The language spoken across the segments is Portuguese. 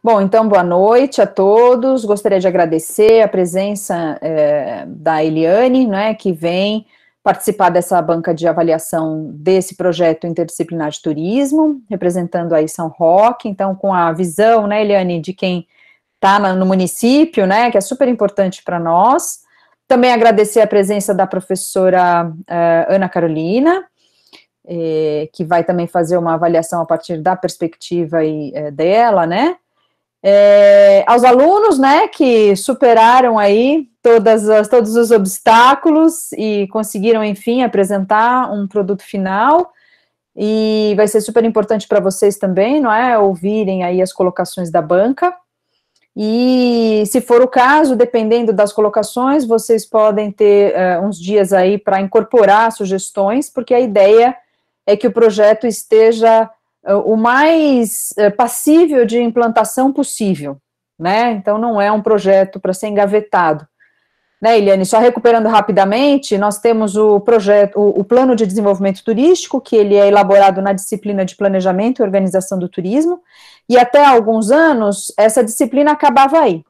Bom, então, boa noite a todos. Gostaria de agradecer a presença da Eliane, né, que vem participar dessa banca de avaliação desse projeto interdisciplinar de turismo, representando aí São Roque, então, com a visão, né, Eliane, de quem está no município, né, que é super importante para nós. Também agradecer a presença da professora Ana Carolina, que vai também fazer uma avaliação a partir da perspectiva dela, né, aos alunos, né, que superaram aí todos os obstáculos e conseguiram, enfim, apresentar um produto final, e vai ser super importante para vocês também, não é, ouvirem aí as colocações da banca, e se for o caso, dependendo das colocações, vocês podem ter uns dias aí para incorporar sugestões, porque a ideia é que o projeto esteja o mais passível de implantação possível, né, então não é um projeto para ser engavetado, né, Eliane, só recuperando rapidamente, nós temos o projeto, o plano de desenvolvimento turístico, que ele é elaborado na disciplina de planejamento e organização do turismo, e até há alguns anos, essa disciplina acabava aí,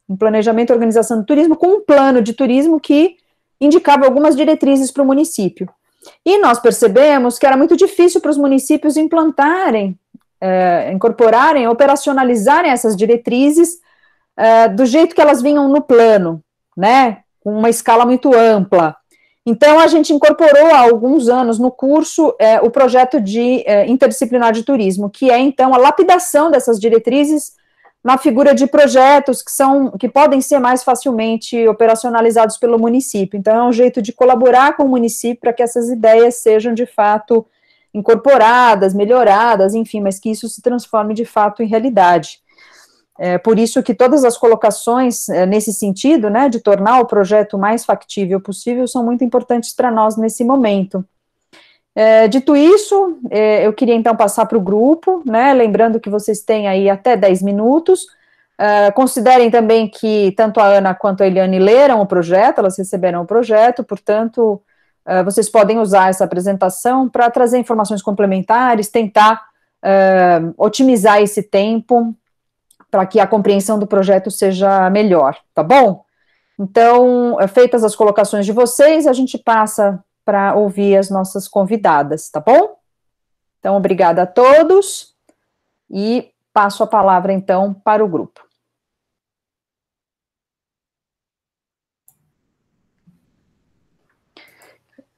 em planejamento e organização do turismo, com um plano de turismo que indicava algumas diretrizes para o município. E nós percebemos que era muito difícil para os municípios implantarem, incorporarem, operacionalizarem essas diretrizes do jeito que elas vinham no plano, né, com uma escala muito ampla. Então, a gente incorporou há alguns anos no curso o projeto de interdisciplinar de turismo, que é, então, a lapidação dessas diretrizes na figura de projetos que podem ser mais facilmente operacionalizados pelo município. Então, é um jeito de colaborar com o município para que essas ideias sejam, de fato, incorporadas, melhoradas, enfim, mas que isso se transforme, de fato, em realidade. Por isso que todas as colocações nesse sentido, né, de tornar o projeto o mais factível possível, são muito importantes para nós nesse momento. Dito isso, eu queria então passar para o grupo, né, lembrando que vocês têm aí até 10 minutos, considerem também que tanto a Ana quanto a Eliane leram o projeto, elas receberam o projeto, portanto, vocês podem usar essa apresentação para trazer informações complementares, tentar otimizar esse tempo, para que a compreensão do projeto seja melhor, tá bom? Então, feitas as colocações de vocês, a gente passa para ouvir as nossas convidadas, tá bom? Então, obrigada a todos, e passo a palavra, então, para o grupo.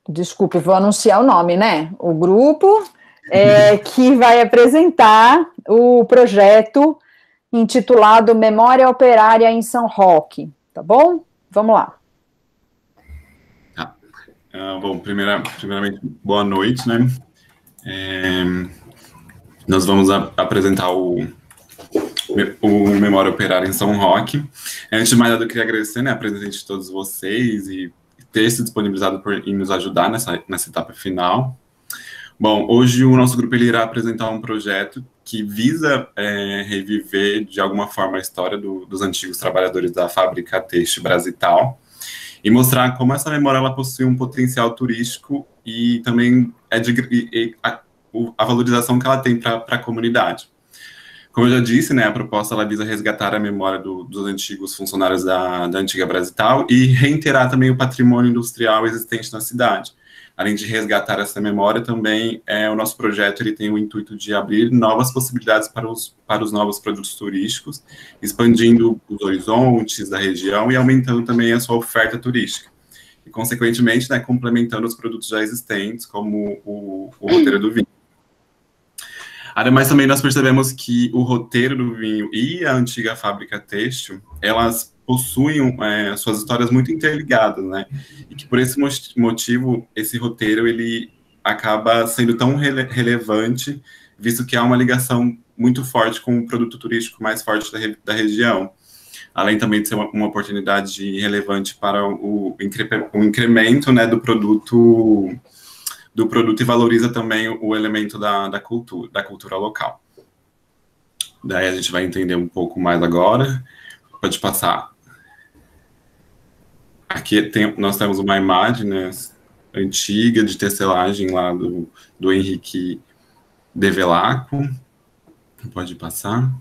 Desculpe, vou anunciar o nome, né? O grupo que vai apresentar o projeto intitulado Memória Operária em São Roque, tá bom? Vamos lá. Bom, primeiramente, boa noite, né? Nós vamos apresentar o Memória Operária em São Roque. Antes de mais nada, eu queria agradecer, né, a presença de todos vocês e ter se disponibilizado em nos ajudar nessa etapa final. Bom, hoje o nosso grupo irá apresentar um projeto que visa reviver, de alguma forma, a história dos antigos trabalhadores da fábrica têxtil Brasital e mostrar como essa memória ela possui um potencial turístico e também a valorização que ela tem para a comunidade. Como eu já disse, né, a proposta ela visa resgatar a memória dos antigos funcionários da antiga Brasital e reiterar também o patrimônio industrial existente na cidade. Além de resgatar essa memória, também o nosso projeto ele tem o intuito de abrir novas possibilidades para os novos produtos turísticos, expandindo os horizontes da região e aumentando também a sua oferta turística. E, consequentemente, né, complementando os produtos já existentes, como o roteiro do vinho. Ademais, também nós percebemos que o roteiro do vinho e a antiga fábrica têxtil, elas possuem suas histórias muito interligadas, né? E que por esse motivo, esse roteiro, ele acaba sendo tão relevante, visto que há uma ligação muito forte com o produto turístico mais forte da região. Além também de ser uma oportunidade relevante para o incremento, né, do produto e valoriza também o elemento da cultura local. Daí a gente vai entender um pouco mais agora. Pode passar. Aqui nós temos uma imagem, né, antiga de tecelagem lá do Henrique de Velaco, Pode passar.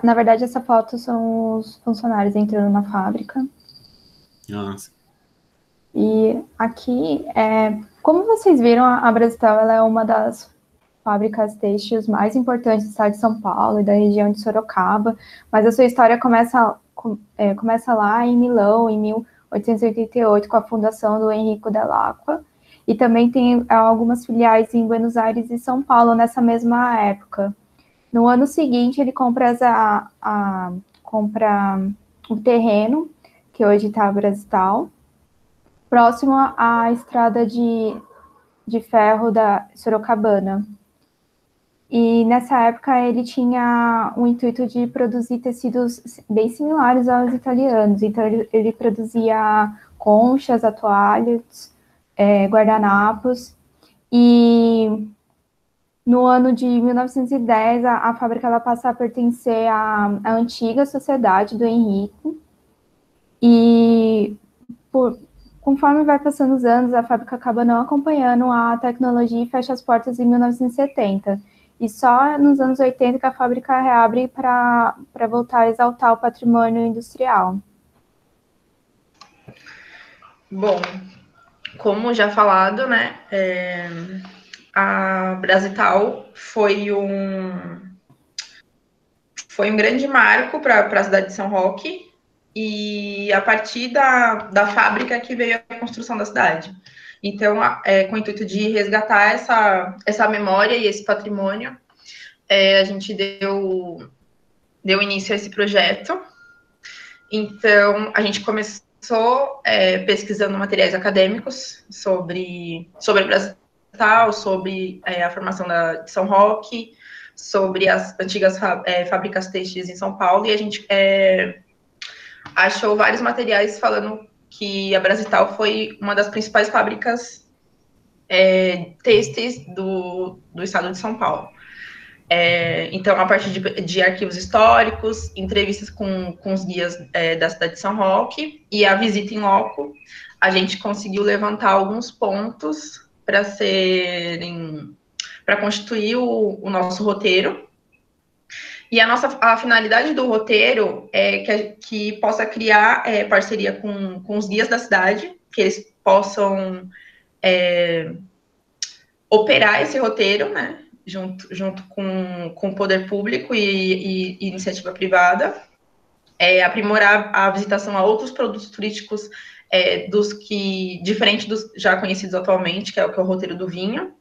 Na verdade, essa foto são os funcionários entrando na fábrica. Nossa. E aqui, como vocês viram, a Brasital ela é uma das fábricas têxteis mais importantes do estado de São Paulo e da região de Sorocaba, mas a sua história começa lá em Milão, em 1888, com a fundação do Enrico Dell'Acqua, e também tem algumas filiais em Buenos Aires e São Paulo nessa mesma época. No ano seguinte, ele compra o terreno, que hoje está a Brasital, próximo à estrada de ferro da Sorocabana. E nessa época ele tinha o intuito de produzir tecidos bem similares aos italianos. Então ele produzia conchas, atualhos, guardanapos. E no ano de 1910 a fábrica ela passa a pertencer à antiga sociedade do Henrico. E conforme vai passando os anos, a fábrica acaba não acompanhando a tecnologia e fecha as portas em 1970. E só nos anos 80 que a fábrica reabre para voltar a exaltar o patrimônio industrial. Bom, como já falado, né, a Brasital foi um grande marco para a cidade de São Roque, e a partir da fábrica que veio a construção da cidade. Então, com o intuito de resgatar essa memória e esse patrimônio, a gente deu início a esse projeto. Então, a gente começou pesquisando materiais acadêmicos sobre a Brasital, sobre a formação de São Roque, sobre as antigas fábricas têxteis em São Paulo, e a gente achou vários materiais falando que a Brasital foi uma das principais fábricas têxteis do estado de São Paulo. Então, a partir de arquivos históricos, entrevistas com os guias da cidade de São Roque e a visita em loco, a gente conseguiu levantar alguns pontos para constituir o nosso roteiro. E a finalidade do roteiro é que possa criar parceria com os guias da cidade, que eles possam operar esse roteiro, né, junto com o poder público e iniciativa privada, aprimorar a visitação a outros produtos turísticos diferente dos já conhecidos atualmente, que é o roteiro do vinho,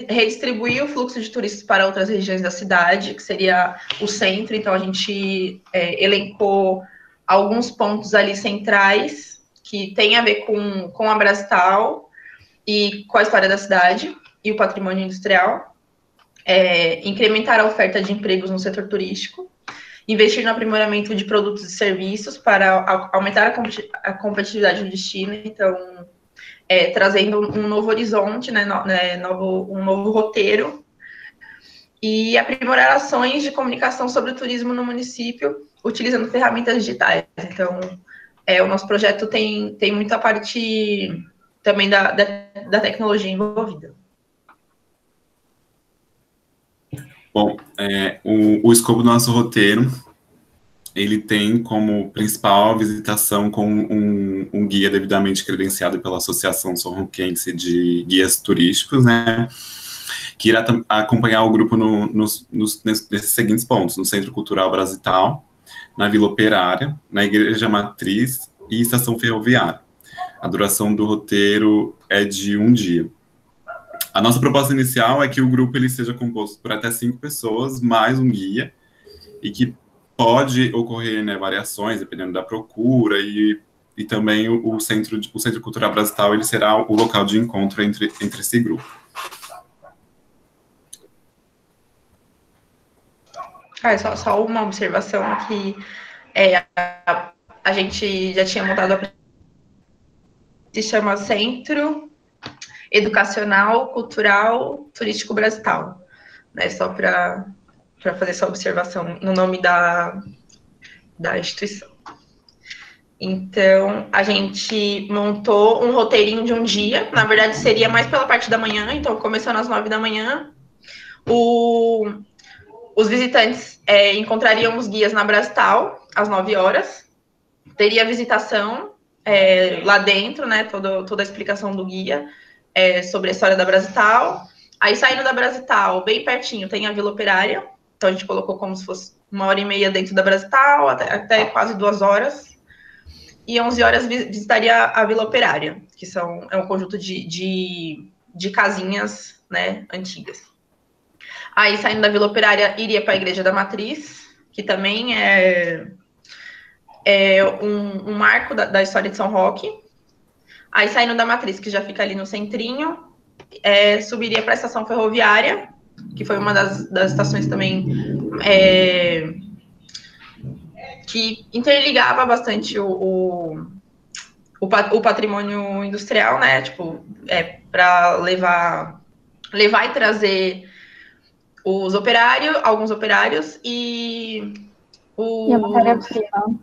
redistribuir o fluxo de turistas para outras regiões da cidade, que seria o centro. Então, a gente elencou alguns pontos ali centrais que tem a ver com a Brasital e com a história da cidade e o patrimônio industrial, incrementar a oferta de empregos no setor turístico, investir no aprimoramento de produtos e serviços para aumentar a competitividade do destino. Então, trazendo um novo horizonte, né, um novo roteiro, e aprimorar ações de comunicação sobre o turismo no município, utilizando ferramentas digitais. Então, o nosso projeto tem muita parte também da tecnologia envolvida. Bom, o escopo do nosso roteiro, ele tem como principal visitação com um guia devidamente credenciado pela Associação Sorroquense de Guias Turísticos, né, que irá acompanhar o grupo nesses seguintes pontos: no Centro Cultural Brasital, na Vila Operária, na Igreja Matriz e Estação Ferroviária. A duração do roteiro é de 1 dia. A nossa proposta inicial é que o grupo ele seja composto por até 5 pessoas, mais um guia, e que pode ocorrer, né, variações, dependendo da procura, e também o Centro Cultural Brasital ele será o local de encontro entre esse grupo. Só uma observação aqui. A gente já tinha montado se chama Centro Educacional, Cultural, Turístico Brasital, né? Só para fazer essa observação no nome da instituição. Então, a gente montou um roteirinho de um dia, na verdade seria mais pela parte da manhã, então começando às 9 da manhã. Os visitantes encontrariam os guias na Brastal, às 9 horas. Teria visitação lá dentro, né? Toda a explicação do guia sobre a história da Brastal. Aí, saindo da Brastal, bem pertinho, tem a Vila Operária. Então, a gente colocou como se fosse 1h30 dentro da Brastal, até quase 2 horas. E 11 horas visitaria a Vila Operária, que é um conjunto de casinhas, né, antigas. Aí, saindo da Vila Operária, iria para a Igreja da Matriz, que também é um marco da história de São Roque. Aí, saindo da Matriz, que já fica ali no centrinho, subiria para a estação ferroviária, que foi uma das estações também que interligava bastante o patrimônio industrial, né? Tipo, para levar e trazer alguns operários e a matéria-prima.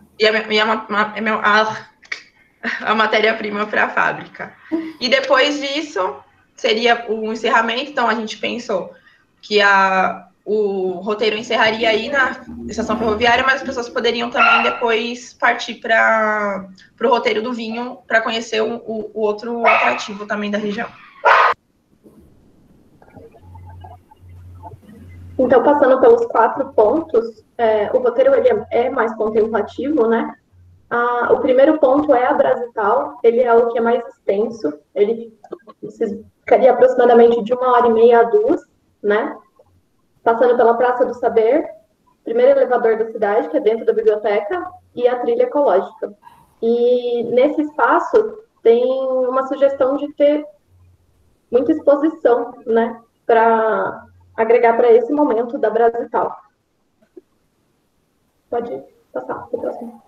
A matéria-prima para a fábrica. E depois disso, seria o encerramento. Então, a gente pensou que o roteiro encerraria aí na estação ferroviária, mas as pessoas poderiam também depois partir para o roteiro do vinho, para conhecer o outro atrativo também da região. Então, passando pelos 4 pontos, o roteiro ele é mais contemplativo, né? O primeiro ponto é a Brasital, ele é o que é mais extenso, ele ficaria aproximadamente de 1h30 a 2, né? Passando pela Praça do Saber, primeiro elevador da cidade, que é dentro da biblioteca, e a trilha ecológica. E nesse espaço tem uma sugestão de ter muita exposição, né? Para agregar para esse momento da Brasital. Pode passar para o próximo.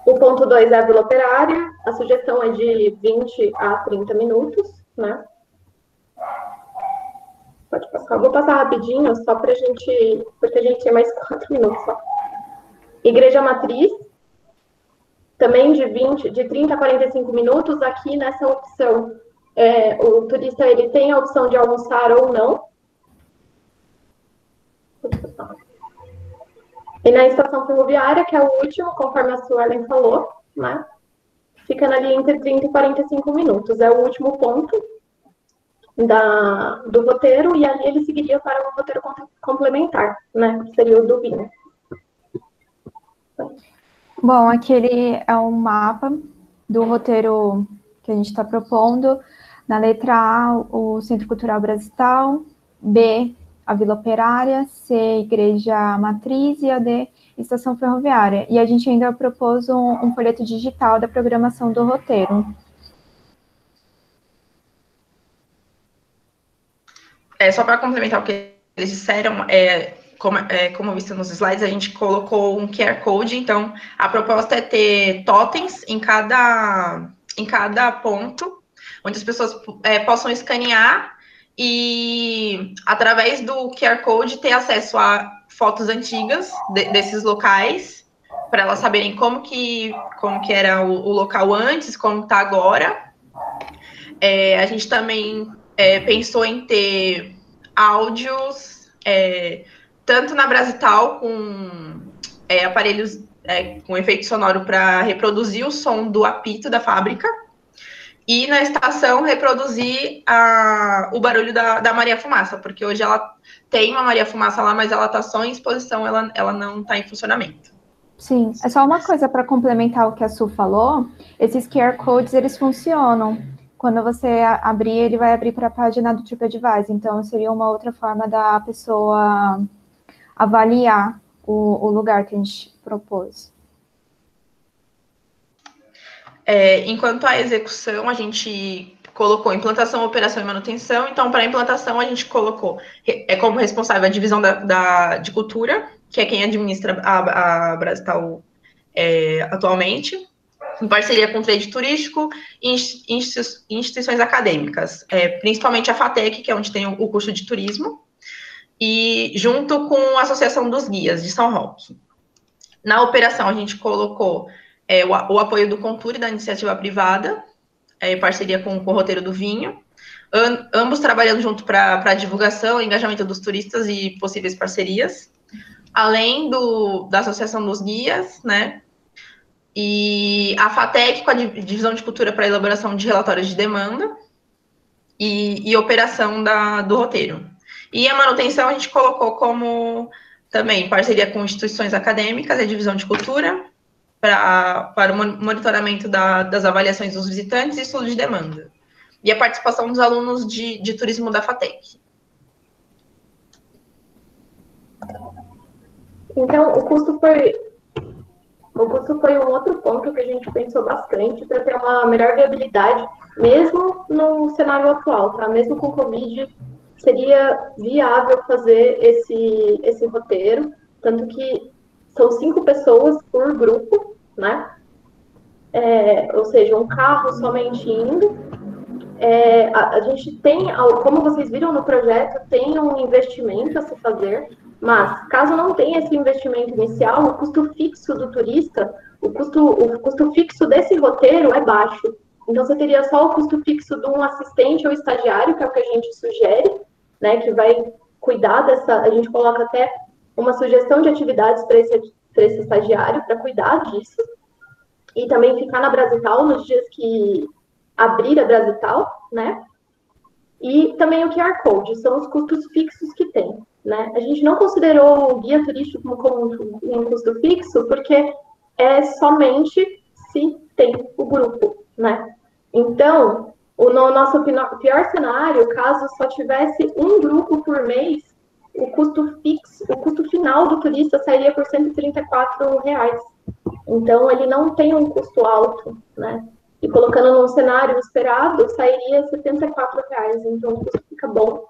O ponto 2 é a Vila Operária. A sugestão é de 20 a 30 minutos, né? Pode passar. Eu vou passar rapidinho, só para porque a gente tem mais 4 minutos só. Igreja Matriz, também de 30 a 45 minutos. Aqui nessa opção, o turista ele tem a opção de almoçar ou não. E na estação ferroviária, que é o último, conforme a Suelen falou, né? Fica ali entre 30 e 45 minutos. É o último ponto do roteiro, e ali ele seguiria para um roteiro complementar, né? Que seria o do vinho. Bom, aquele é um mapa do roteiro que a gente está propondo. Na letra A, o Centro Cultural Brasital, B, a Vila Operária, C, Igreja Matriz, e a D, Estação Ferroviária. E a gente ainda propôs um folheto digital da programação do roteiro. Só para complementar o que eles disseram, como visto nos slides, a gente colocou um QR Code. Então, a proposta é ter totens em cada ponto, onde as pessoas possam escanear e, através do QR Code, ter acesso a fotos antigas desses locais, para elas saberem como que era o local antes, como está agora. A gente também pensou em ter áudios, tanto na Brasital, com aparelhos com efeito sonoro para reproduzir o som do apito da fábrica, e na estação reproduzir o barulho da Maria Fumaça, porque hoje ela tem uma Maria Fumaça lá, mas ela está só em exposição, ela não está em funcionamento. Sim, é só uma coisa para complementar o que a Su falou. Esses QR Codes, eles funcionam. Quando você abrir, ele vai abrir para a página do TripAdvisor. Então, seria uma outra forma da pessoa avaliar o lugar que a gente propôs. Enquanto a execução, a gente colocou implantação, operação e manutenção. Então, para a implantação, a gente colocou como responsável a divisão de cultura, que é quem administra a Brasital atualmente, em parceria com o trade turístico e instituições acadêmicas, principalmente a FATEC, que é onde tem o curso de turismo, e junto com a Associação dos Guias de São Roque. Na operação, a gente colocou o apoio do Conture, da iniciativa privada, em parceria com o roteiro do vinho, ambos trabalhando junto para a divulgação e engajamento dos turistas e possíveis parcerias, além da Associação dos Guias, né? E a FATEC com a Divisão de Cultura para a elaboração de relatórios de demanda e operação do roteiro. E a manutenção a gente colocou como também parceria com instituições acadêmicas e a Divisão de Cultura para o monitoramento das avaliações dos visitantes e estudo de demanda. E a participação dos alunos de turismo da FATEC. Então, o custo foi um outro ponto que a gente pensou bastante para ter uma melhor viabilidade, mesmo no cenário atual, tá? Mesmo com o Covid, seria viável fazer esse roteiro, tanto que são 5 pessoas por grupo, né? Ou seja, um carro somente indo. A gente tem, como vocês viram no projeto, tem um investimento a se fazer, mas caso não tenha esse investimento inicial, o custo fixo do turista, o custo fixo desse roteiro é baixo. Então, você teria só o custo fixo de um assistente ou estagiário, que é o que a gente sugere, né, que vai cuidar a gente coloca até uma sugestão de atividades para esse estagiário, para cuidar disso, e também ficar na Brasital nos dias que abrir a Brasital, né? E também o QR Code, são os custos fixos que tem, né? A gente não considerou o guia turístico como um custo fixo, porque é somente se tem o grupo, né? Então, no nosso pior cenário, caso só tivesse um grupo por mês, o custo final do turista sairia por R$134. Então, ele não tem um custo alto, né? E colocando num cenário esperado, sairia R$74. Então, o custo fica bom.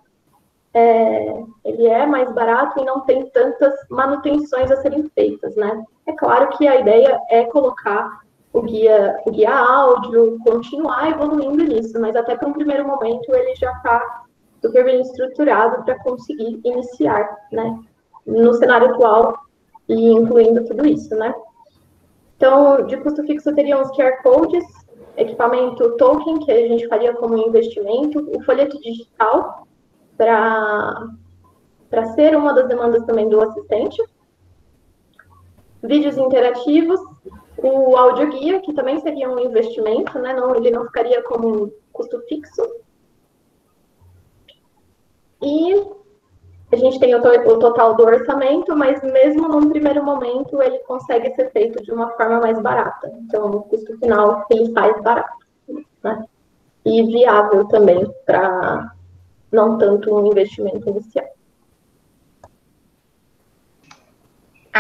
Ele é mais barato e não tem tantas manutenções a serem feitas, né? É claro que a ideia é colocar o guia áudio, continuar evoluindo nisso, mas até para um primeiro momento ele já está super bem estruturado para conseguir iniciar, né? No cenário atual e incluindo tudo isso, né? Então, de custo fixo teriam os QR Codes, equipamento token, que a gente faria como investimento, o folheto digital, para ser uma das demandas também do assistente, vídeos interativos, o audioguia, que também seria um investimento, né? Ele não ficaria como um custo fixo. E a gente tem o total do orçamento, mas mesmo num primeiro momento ele consegue ser feito de uma forma mais barata. Então, o custo final ele faz barato, né? E viável também, para não tanto um investimento inicial.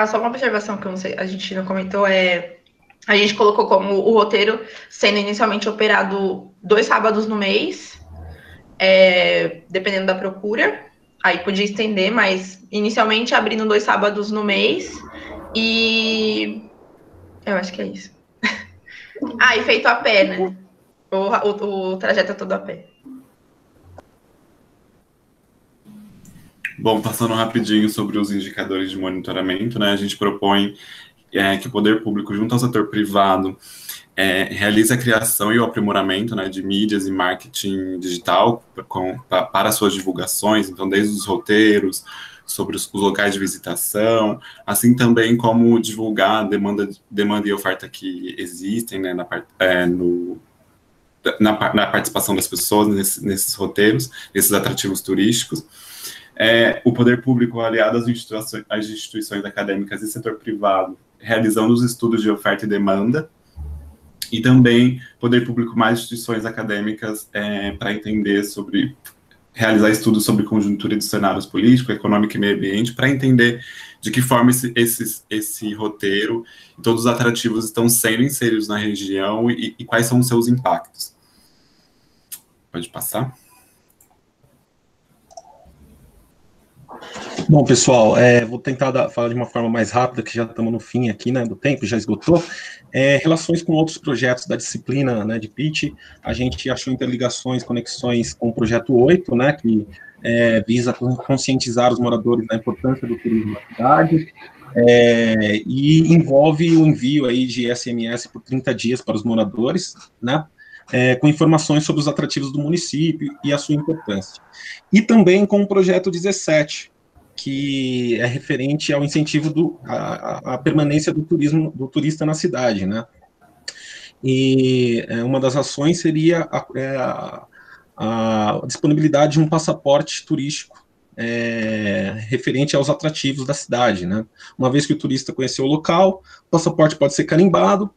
Só uma observação que a gente não comentou a gente colocou como o roteiro sendo inicialmente operado 2 sábados no mês, dependendo da procura. Aí podia estender, mas inicialmente abrindo 2 sábados no mês. E eu acho que é isso. E feito a pé, né? O trajeto é todo a pé. Bom, passando rapidinho sobre os indicadores de monitoramento, né? A gente propõe que o poder público, junto ao setor privado, realize a criação e o aprimoramento, né, de mídias e marketing digital para suas divulgações, então desde os roteiros, sobre os locais de visitação, assim também como divulgar a demanda e oferta que existem, né, na participação das pessoas nesses roteiros, nesses atrativos turísticos. O poder público, aliado às instituições acadêmicas e setor privado, realizando os estudos de oferta e demanda, e também poder público mais instituições acadêmicas para realizar estudos sobre conjuntura de cenários político, econômico e meio ambiente, para entender de que forma esse roteiro e todos os atrativos estão sendo inseridos na região e quais são os seus impactos. Pode passar. Bom, pessoal, vou tentar falar de uma forma mais rápida, que já estamos no fim aqui, né, do tempo, já esgotou. Relações com outros projetos da disciplina, né, de pitch, a gente achou interligações, conexões com o projeto 8, né, que visa conscientizar os moradores da importância do turismo na cidade, e envolve o envio aí de SMS por 30 dias para os moradores, né. com informações sobre os atrativos do município e a sua importância. E também com o projeto 17, que é referente ao incentivo à permanência do turista na cidade, né? E uma das ações seria a disponibilidade de um passaporte turístico referente aos atrativos da cidade, né? Uma vez que o turista conheceu o local, o passaporte pode ser carimbado,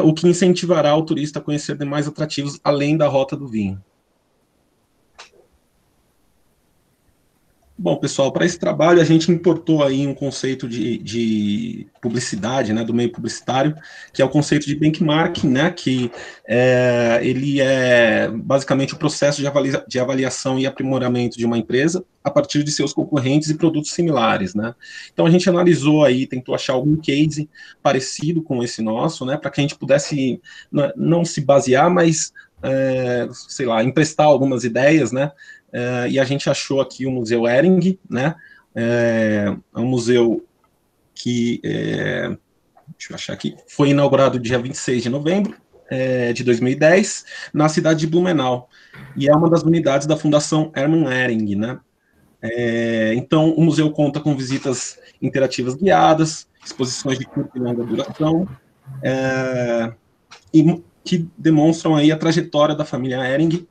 o que incentivará o turista a conhecer demais atrativos além da Rota do Vinho. Bom, pessoal, para esse trabalho a gente importou aí um conceito de publicidade, né, do meio publicitário, que é o conceito de benchmarking, né, que ele é basicamente o processo de avaliação e aprimoramento de uma empresa a partir de seus concorrentes e produtos similares, né. Então a gente analisou aí, tentou achar algum case parecido com esse nosso, né, para que a gente pudesse não se basear, mas sei lá, emprestar algumas ideias, né. E a gente achou aqui o Museu Hering, né? É um museu que, deixa eu achar aqui, foi inaugurado dia 26 de novembro de 2010, na cidade de Blumenau, e é uma das unidades da Fundação Hermann Hering, né? Então, o museu conta com visitas interativas guiadas, exposições de curta e longa duração, e que demonstram aí a trajetória da família Hering,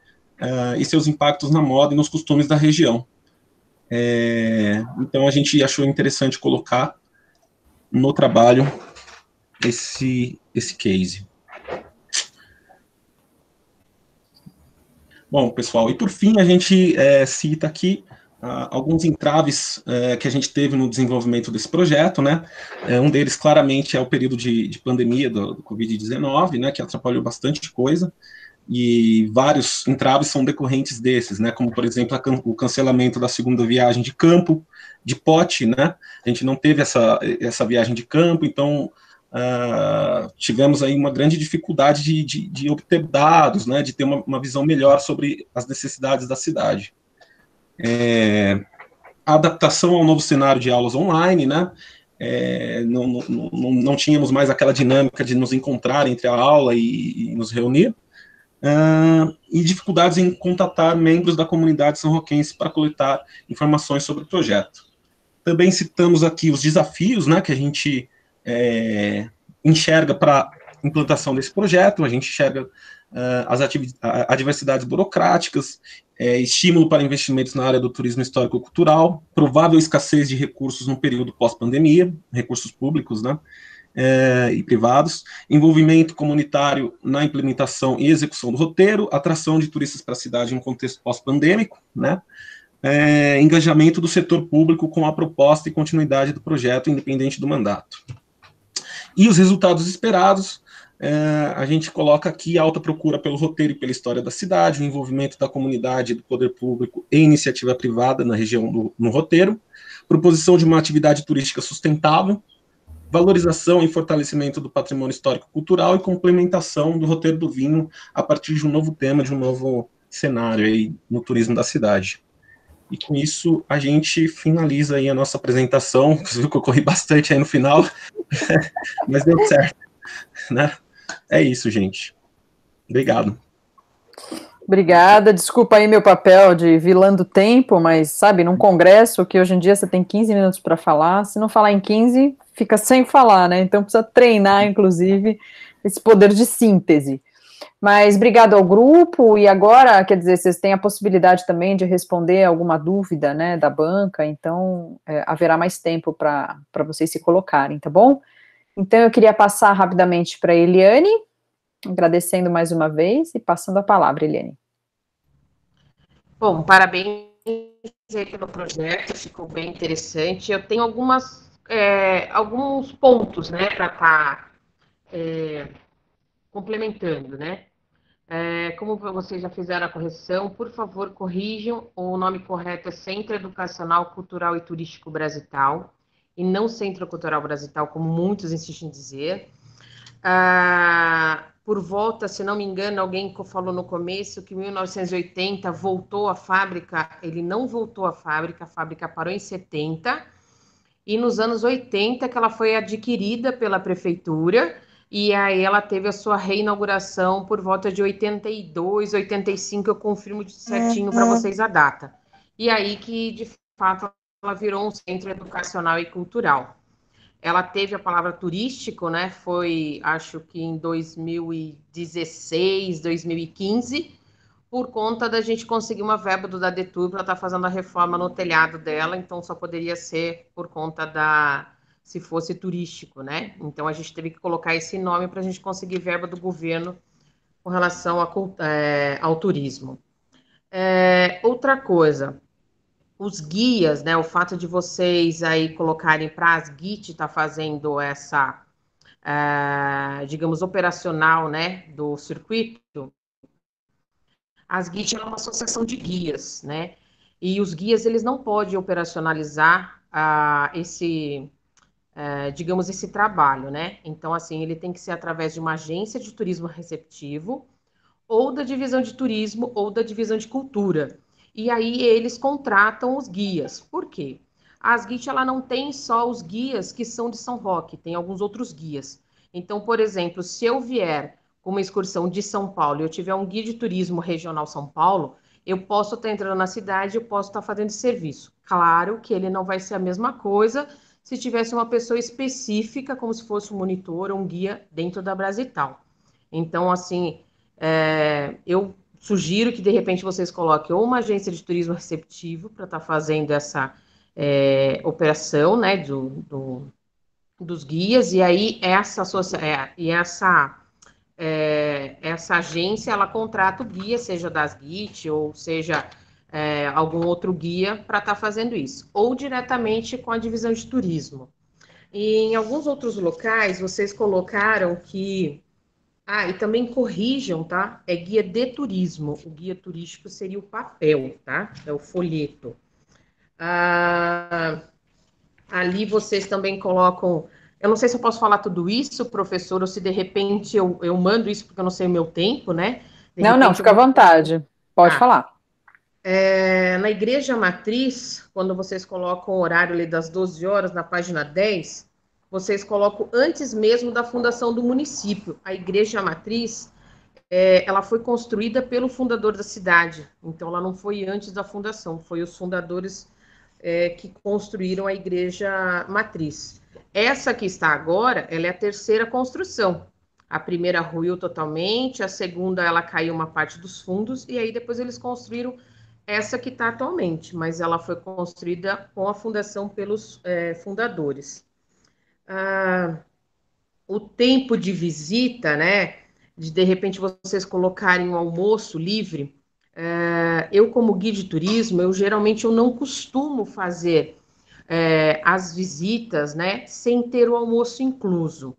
e seus impactos na moda e nos costumes da região. Então, a gente achou interessante colocar no trabalho esse case. Bom, pessoal, e por fim, a gente cita aqui alguns entraves que a gente teve no desenvolvimento desse projeto, né? Um deles, claramente, é o período de pandemia do Covid-19, né, que atrapalhou bastante coisa, e vários entraves são decorrentes desses, né, como, por exemplo, o cancelamento da segunda viagem de campo, de pote, né, a gente não teve essa viagem de campo, então tivemos aí uma grande dificuldade de obter dados, né, de ter uma visão melhor sobre as necessidades da cidade. A adaptação ao novo cenário de aulas online, né, não tínhamos mais aquela dinâmica de nos encontrar entre a aula e nos reunir, e dificuldades em contatar membros da comunidade são-roquense para coletar informações sobre o projeto. Também citamos aqui os desafios, né, que a gente enxerga para a implantação desse projeto. A gente enxerga as adversidades burocráticas, estímulo para investimentos na área do turismo histórico-cultural, provável escassez de recursos no período pós-pandemia, recursos públicos, né, e privados, envolvimento comunitário na implementação e execução do roteiro, atração de turistas para a cidade em um contexto pós-pandêmico, né, engajamento do setor público com a proposta e continuidade do projeto, independente do mandato. E os resultados esperados, a gente coloca aqui a alta procura pelo roteiro e pela história da cidade, o envolvimento da comunidade, do poder público e iniciativa privada na região no roteiro, proposição de uma atividade turística sustentável, valorização e fortalecimento do patrimônio histórico-cultural e complementação do roteiro do vinho a partir de um novo tema, de um novo cenário aí no turismo da cidade. E com isso a gente finaliza aí a nossa apresentação. Você viu que eu corri bastante aí no final, mas deu certo, né? É isso, gente. Obrigado. Obrigada, desculpa aí meu papel de vilã do tempo, mas sabe, num congresso que hoje em dia você tem 15 minutos para falar, se não falar em 15, fica sem falar, né? Então precisa treinar, inclusive, esse poder de síntese. Mas obrigado ao grupo, e agora, quer dizer, vocês têm a possibilidade também de responder alguma dúvida, né, da banca, então haverá mais tempo para vocês se colocarem, tá bom? Então eu queria passar rapidamente para a Eliane, agradecendo mais uma vez e passando a palavra, Eliane. Bom, parabéns pelo projeto, ficou bem interessante. Eu tenho alguns pontos, né, para estar complementando, né? Como vocês já fizeram a correção, por favor, corrijam, o nome correto é Centro Educacional, Cultural e Turístico Brasital, e não Centro Cultural Brasital, como muitos insistem em dizer. Por volta, se não me engano, alguém falou no começo que em 1980 voltou a fábrica. Ele não voltou à fábrica, a fábrica parou em 70, e nos anos 80 que ela foi adquirida pela prefeitura, e aí ela teve a sua reinauguração por volta de 82, 85, eu confirmo certinho para vocês a data. E aí que, de fato, ela virou um centro educacional e cultural. Ela teve a palavra turístico, né? Foi, acho que em 2016, 2015, por conta da gente conseguir uma verba do Dadetur para estar fazendo a reforma no telhado dela, então só poderia ser por conta se fosse turístico, né? Então a gente teve que colocar esse nome para a gente conseguir verba do governo com relação ao turismo. Outra coisa, os guias, né? O fato de vocês aí colocarem para a Asgit estar fazendo essa, digamos, operacional, né, do circuito. A Asgit é uma associação de guias, né? E os guias, eles não podem operacionalizar digamos, esse trabalho, né? Então, assim, ele tem que ser através de uma agência de turismo receptivo, ou da divisão de turismo, ou da divisão de cultura. E aí eles contratam os guias. Por quê? A Asgit, ela não tem só os guias que são de São Roque, tem alguns outros guias. Então, por exemplo, se eu vier com uma excursão de São Paulo e eu tiver um guia de turismo regional São Paulo, eu posso estar entrando na cidade, eu posso estar fazendo serviço. Claro que ele não vai ser a mesma coisa se tivesse uma pessoa específica, como se fosse um monitor ou um guia dentro da Brasital. Então, assim, eu sugiro que, de repente, vocês coloquem ou uma agência de turismo receptivo para estar fazendo essa operação, né, dos guias, e aí essa agência, ela contrata o guia, seja das Asgit ou seja algum outro guia para estar fazendo isso, ou diretamente com a divisão de turismo. E em alguns outros locais, vocês colocaram que... e também corrijam, tá? É guia de turismo. O guia turístico seria o papel, tá? É o folheto. Ali vocês também colocam... Eu não sei se eu posso falar tudo isso, professor, ou se de repente eu mando isso porque eu não sei o meu tempo, né? Não, fica à vontade. Pode falar. Na Igreja Matriz, quando vocês colocam o horário ali das 12 horas, na página 10, vocês colocam antes mesmo da fundação do município. A Igreja Matriz, ela foi construída pelo fundador da cidade, então ela não foi antes da fundação, foi os fundadores que construíram a Igreja Matriz. Essa que está agora, ela é a terceira construção. A primeira ruiu totalmente, a segunda ela caiu uma parte dos fundos, e aí depois eles construíram essa que está atualmente, mas ela foi construída com a fundação pelos fundadores. O tempo de visita, né, de repente vocês colocarem um almoço livre, eu como guia de turismo, eu geralmente não costumo fazer as visitas, né, sem ter o almoço incluso.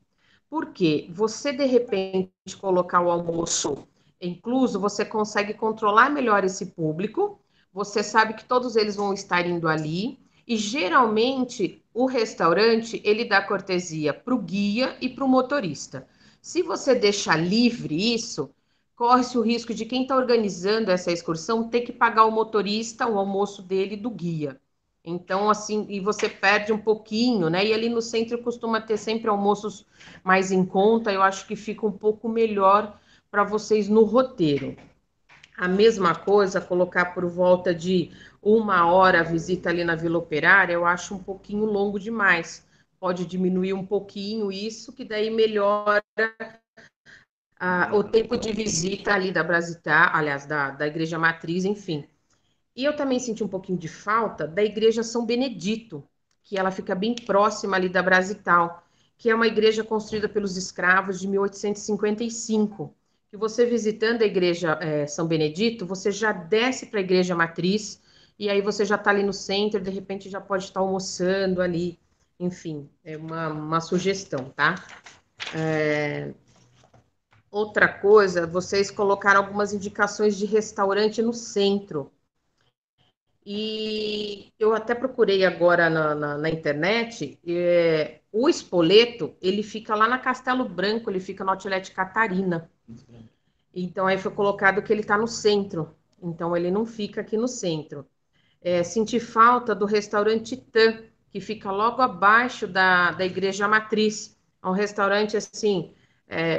Por quê? Você, de repente, colocar o almoço incluso, você consegue controlar melhor esse público, você sabe que todos eles vão estar indo ali, e geralmente o restaurante, ele dá cortesia para o guia e para o motorista. Se você deixar livre isso, corre-se o risco de quem está organizando essa excursão ter que pagar o motorista, o almoço dele do guia. Então, assim, e você perde um pouquinho, né? E ali no centro costuma ter sempre almoços mais em conta, eu acho que fica um pouco melhor para vocês no roteiro. A mesma coisa, colocar por volta de 1 hora a visita ali na Vila Operária, eu acho um pouquinho longo demais. Pode diminuir um pouquinho isso, que daí melhora o tempo de visita ali da Brasitar, aliás, da Igreja Matriz, enfim. E eu também senti um pouquinho de falta da Igreja São Benedito, que ela fica bem próxima ali da Brasital, que é uma igreja construída pelos escravos de 1855. Que você visitando a Igreja São Benedito, você já desce para a Igreja Matriz, e aí você já está ali no centro, de repente já pode estar almoçando ali. Enfim, é uma sugestão, tá? Outra coisa, vocês colocaram algumas indicações de restaurante no centro. E eu até procurei agora na internet, o Spoleto, ele fica lá na Castelo Branco, ele fica no Outlet Catarina. Então, aí foi colocado que ele está no centro, então ele não fica aqui no centro. Senti falta do restaurante Titã, que fica logo abaixo da Igreja Matriz. É um restaurante, assim,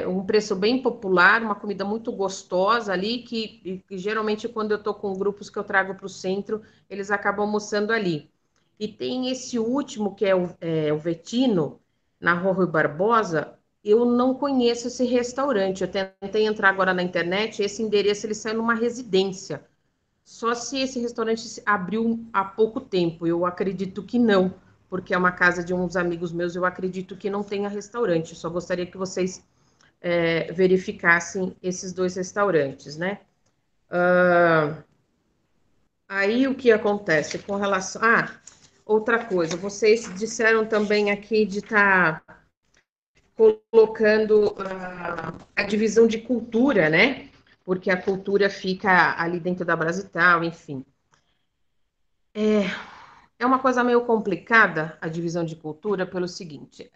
um preço bem popular, uma comida muito gostosa ali, que geralmente quando eu estou com grupos que eu trago para o centro, eles acabam almoçando ali. E tem esse último, que é o Vetino, na Rua Barbosa. Eu não conheço esse restaurante, eu tentei entrar agora na internet, esse endereço ele saiu numa residência. Só se esse restaurante abriu há pouco tempo, eu acredito que não, porque é uma casa de uns amigos meus, eu acredito que não tenha restaurante, só gostaria que vocês verificassem esses dois restaurantes, né? Aí o que acontece com relação... outra coisa, vocês disseram também aqui de estar colocando a divisão de cultura, né? Porque a cultura fica ali dentro da Brasital, enfim. É uma coisa meio complicada a divisão de cultura pelo seguinte,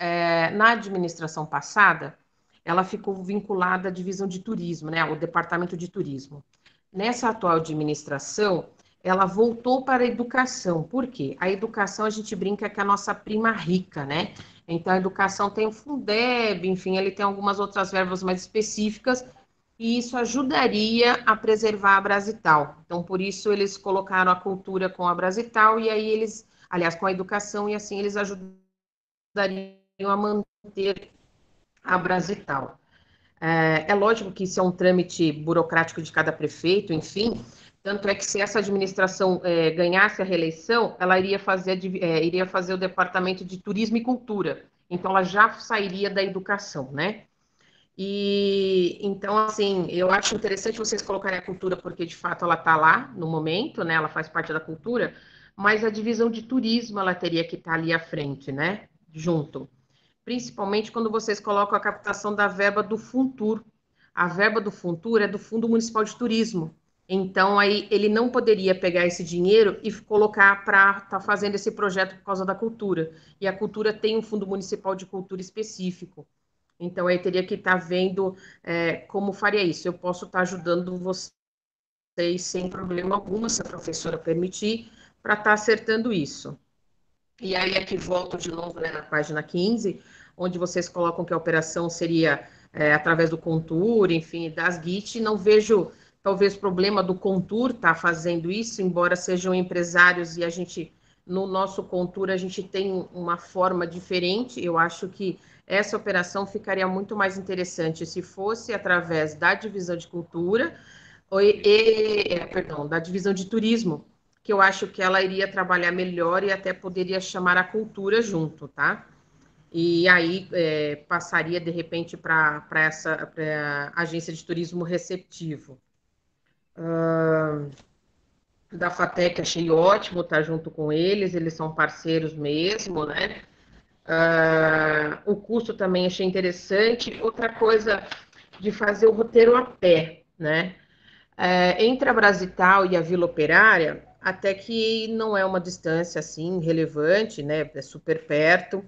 na administração passada, ela ficou vinculada à divisão de turismo, né, o departamento de turismo. Nessa atual administração, ela voltou para a educação. Por quê? A educação, a gente brinca que é a nossa prima rica, né? Então, a educação tem o Fundeb, enfim, ele tem algumas outras verbas mais específicas, e isso ajudaria a preservar a Brasital. Então, por isso, eles colocaram a cultura com a Brasital, e aí eles, aliás, com a educação, e assim eles ajudariam a manter a Brasital. É lógico que isso é um trâmite burocrático de cada prefeito, enfim, tanto é que se essa administração ganhasse a reeleição, ela iria fazer o departamento de turismo e cultura, então ela já sairia da educação, né? E então, assim, eu acho interessante vocês colocarem a cultura, porque de fato ela está lá no momento, né? Ela faz parte da cultura, mas a divisão de turismo ela teria que estar ali à frente, né? Junto. Principalmente quando vocês colocam a captação da verba do Funtur. A verba do Funtur é do Fundo Municipal de Turismo. Então, aí ele não poderia pegar esse dinheiro e colocar para estar fazendo esse projeto por causa da cultura. E a cultura tem um Fundo Municipal de Cultura específico. Então, aí teria que estar vendo como faria isso. Eu posso estar ajudando vocês sem problema algum, se a professora permitir, para estar acertando isso. E aí aqui volto de novo, né, na página 15, onde vocês colocam que a operação seria através do Contour, enfim, das GIT. Não vejo, talvez, problema do Contour estar fazendo isso, embora sejam empresários e a gente, no nosso Contour, a gente tem uma forma diferente. Eu acho que essa operação ficaria muito mais interessante se fosse através da divisão de cultura, da divisão de turismo, que eu acho que ela iria trabalhar melhor e até poderia chamar a cultura junto, tá? E aí passaria, de repente, para essa agência de turismo receptivo. Da FATEC achei ótimo estar junto com eles são parceiros mesmo, né? O custo também achei interessante. Outra coisa de fazer o roteiro a pé, né? Entre a Brasital e a Vila Operária, até que não é uma distância assim relevante, né? É super perto.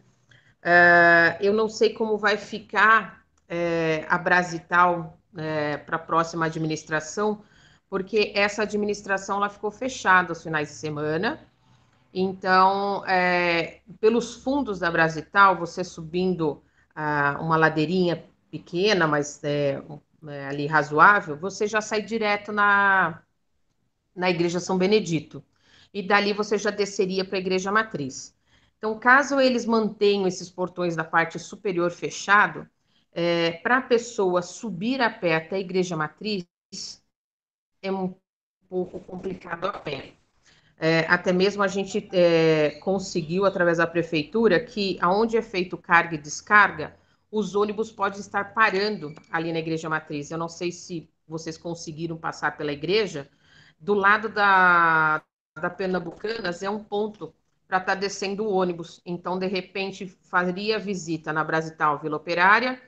Eu não sei como vai ficar a Brasital para a próxima administração, porque essa administração ela ficou fechada aos finais de semana. Então, pelos fundos da Brasital, você subindo uma ladeirinha pequena, mas ali razoável, você já sai direto na Igreja São Benedito. E dali você já desceria para a Igreja Matriz. Então, caso eles mantenham esses portões da parte superior fechado, para a pessoa subir a pé até a Igreja Matriz, é um pouco complicado a pé. Até mesmo a gente conseguiu, através da prefeitura, que aonde é feito carga e descarga, os ônibus podem estar parando ali na Igreja Matriz. Eu não sei se vocês conseguiram passar pela igreja. Do lado da Pernambucanas é um ponto para estar descendo o ônibus. Então, de repente, faria visita na Brasital Vila Operária,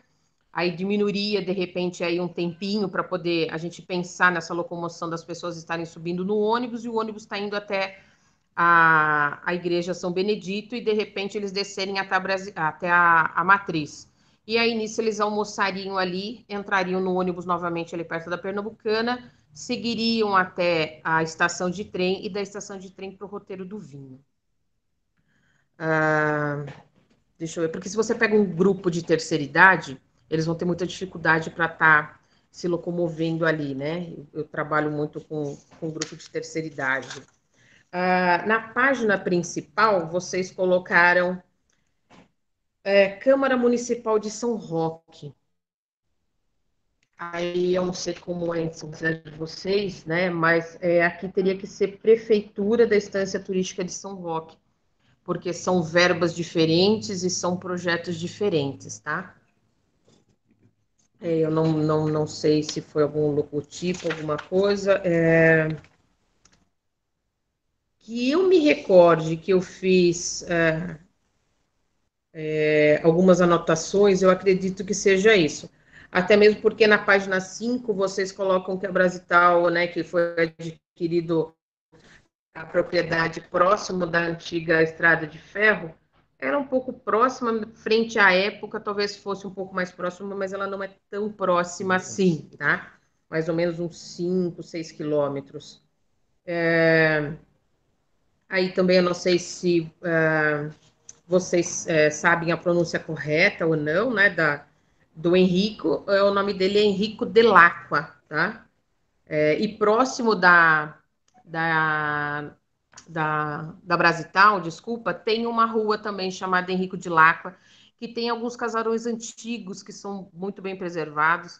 aí diminuiria, de repente, aí um tempinho para poder a gente pensar nessa locomoção das pessoas estarem subindo no ônibus, e o ônibus está indo até a Igreja São Benedito, e, de repente, eles descerem até a Matriz. E aí, nisso, eles almoçariam ali, entrariam no ônibus novamente ali perto da Pernambucana, seguiriam até a estação de trem, e da estação de trem para o Roteiro do Vinho. Deixa eu ver, porque se você pega um grupo de terceira idade, eles vão ter muita dificuldade para estar se locomovendo ali, né? Eu trabalho muito com grupo de terceira idade. Na página principal, vocês colocaram Câmara Municipal de São Roque. Aí eu não sei como é a cidade de vocês, né? Mas aqui teria que ser Prefeitura da Estância Turística de São Roque, porque são verbas diferentes e são projetos diferentes, tá? Eu não sei se foi algum logotipo, alguma coisa. Que eu me recorde que eu fiz algumas anotações, eu acredito que seja isso. Até mesmo porque na página 5 vocês colocam que a Brasital, né, que foi adquirido a propriedade próximo da antiga estrada de ferro, era um pouco próxima, frente à época, talvez fosse um pouco mais próxima, mas ela não é tão próxima assim, tá? Mais ou menos uns 5, 6 quilômetros. Aí também eu não sei se vocês sabem a pronúncia correta ou não, né, do Henrico, o nome dele é Henrico Delacqua, tá? E próximo da Brasital, desculpa, tem uma rua também chamada Henrico Delacqua, que tem alguns casarões antigos que são muito bem preservados.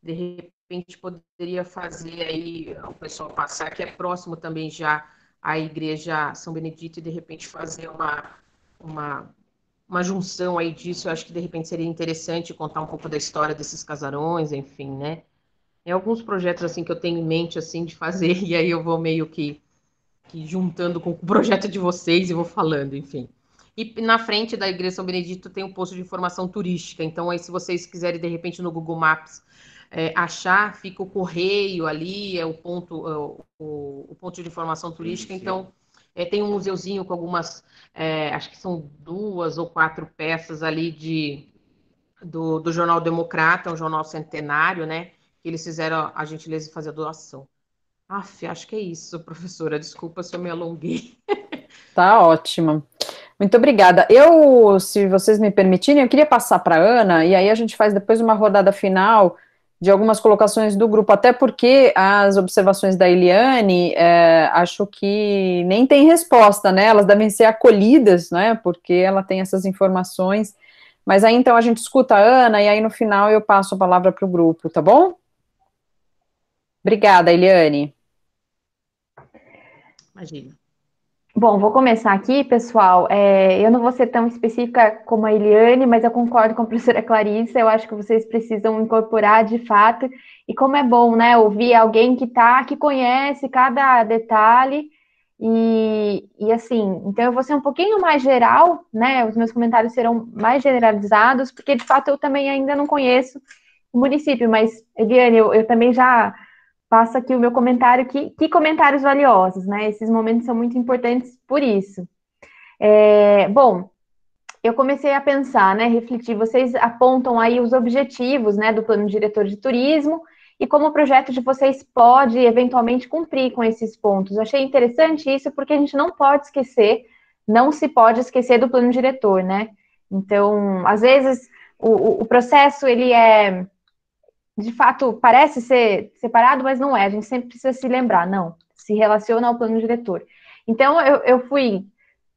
De repente poderia fazer aí o pessoal passar, que é próximo também já à igreja São Benedito, e de repente fazer uma junção aí disso. Eu acho que de repente seria interessante contar um pouco da história desses casarões, enfim, né? Tem alguns projetos assim que eu tenho em mente assim de fazer, e aí eu vou meio que juntando com o projeto de vocês e vou falando, enfim. E na frente da Igreja São Benedito tem um posto de informação turística, então aí se vocês quiserem de repente no Google Maps achar, fica o correio ali, o ponto de informação turística. Então tem um museuzinho com algumas, acho que são 2 ou 4 peças ali do Jornal Democrata, um jornal centenário, né? Que eles fizeram a gentileza de fazer a doação. Acho que é isso, professora. Desculpa se eu me alonguei. Tá ótimo. Muito obrigada. Se vocês me permitirem, eu queria passar para a Ana, e aí a gente faz depois uma rodada final de algumas colocações do grupo, até porque as observações da Eliane, acho que nem tem resposta, né? Elas devem ser acolhidas, né? Porque ela tem essas informações. Mas aí então a gente escuta a Ana, e aí no final eu passo a palavra para o grupo, tá bom? Obrigada, Eliane. Imagina. Bom, vou começar aqui, pessoal. Eu não vou ser tão específica como a Eliane, mas eu concordo com a professora Clarissa. Eu acho que vocês precisam incorporar de fato. E como é bom, né, ouvir alguém que conhece cada detalhe. E assim, então eu vou ser um pouquinho mais geral, né? Os meus comentários serão mais generalizados, porque de fato eu também ainda não conheço o município. Mas, Eliane, eu também já passo aqui o meu comentário, que comentários valiosos, né? Esses momentos são muito importantes por isso. Bom, eu comecei a pensar, né, refletir, vocês apontam aí os objetivos, né, do plano diretor de turismo e como o projeto de vocês pode, eventualmente, cumprir com esses pontos. Eu achei interessante isso porque a gente não se pode esquecer do plano diretor, né? Então, às vezes, o processo, ele de fato, parece ser separado, mas não é. A gente sempre precisa se lembrar, não, se relaciona ao plano diretor. Então, eu fui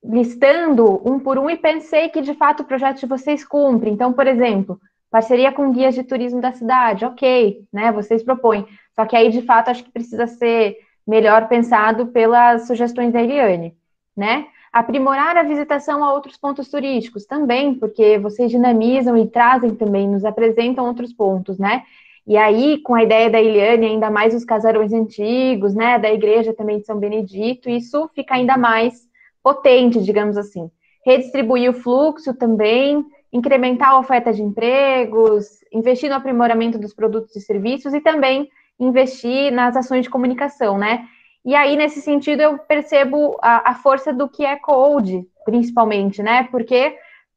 listando um por um e pensei que, de fato, o projeto de vocês cumpre. Então, por exemplo, parceria com guias de turismo da cidade, ok, né, vocês propõem. Só que aí, de fato, acho que precisa ser melhor pensado pelas sugestões da Eliane, né? Aprimorar a visitação a outros pontos turísticos também, porque vocês dinamizam e trazem também, nos apresentam outros pontos, né? E aí, com a ideia da Eliane, ainda mais os casarões antigos, né, da igreja também de São Benedito, isso fica ainda mais potente, digamos assim. Redistribuir o fluxo também, incrementar a oferta de empregos, investir no aprimoramento dos produtos e serviços e também investir nas ações de comunicação, né? E aí, nesse sentido, eu percebo a força do QR Code, principalmente, né? Porque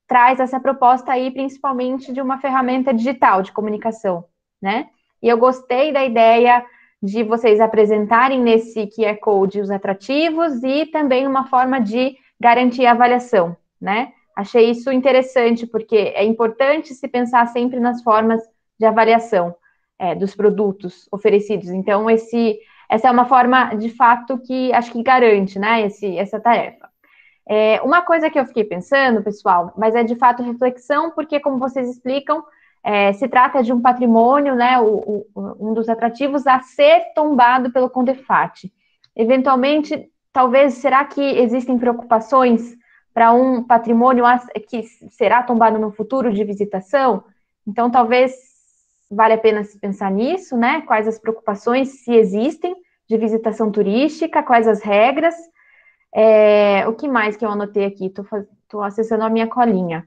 traz essa proposta aí, principalmente, de uma ferramenta digital de comunicação, né? E eu gostei da ideia de vocês apresentarem nesse QR Code os atrativos e também uma forma de garantir a avaliação, né? Achei isso interessante, porque é importante se pensar sempre nas formas de avaliação dos produtos oferecidos. Então, essa é uma forma, de fato, que acho que garante, né, essa tarefa. Uma coisa que eu fiquei pensando, pessoal, mas é de fato reflexão, porque, como vocês explicam, se trata de um patrimônio, né, um dos atrativos a ser tombado pelo CONDEFAT. Eventualmente, talvez, será que existem preocupações para um patrimônio que será tombado no futuro de visitação? Então, talvez vale a pena se pensar nisso, né? Quais as preocupações, se existem, de visitação turística, quais as regras. O que mais que eu anotei aqui? Estou acessando a minha colinha.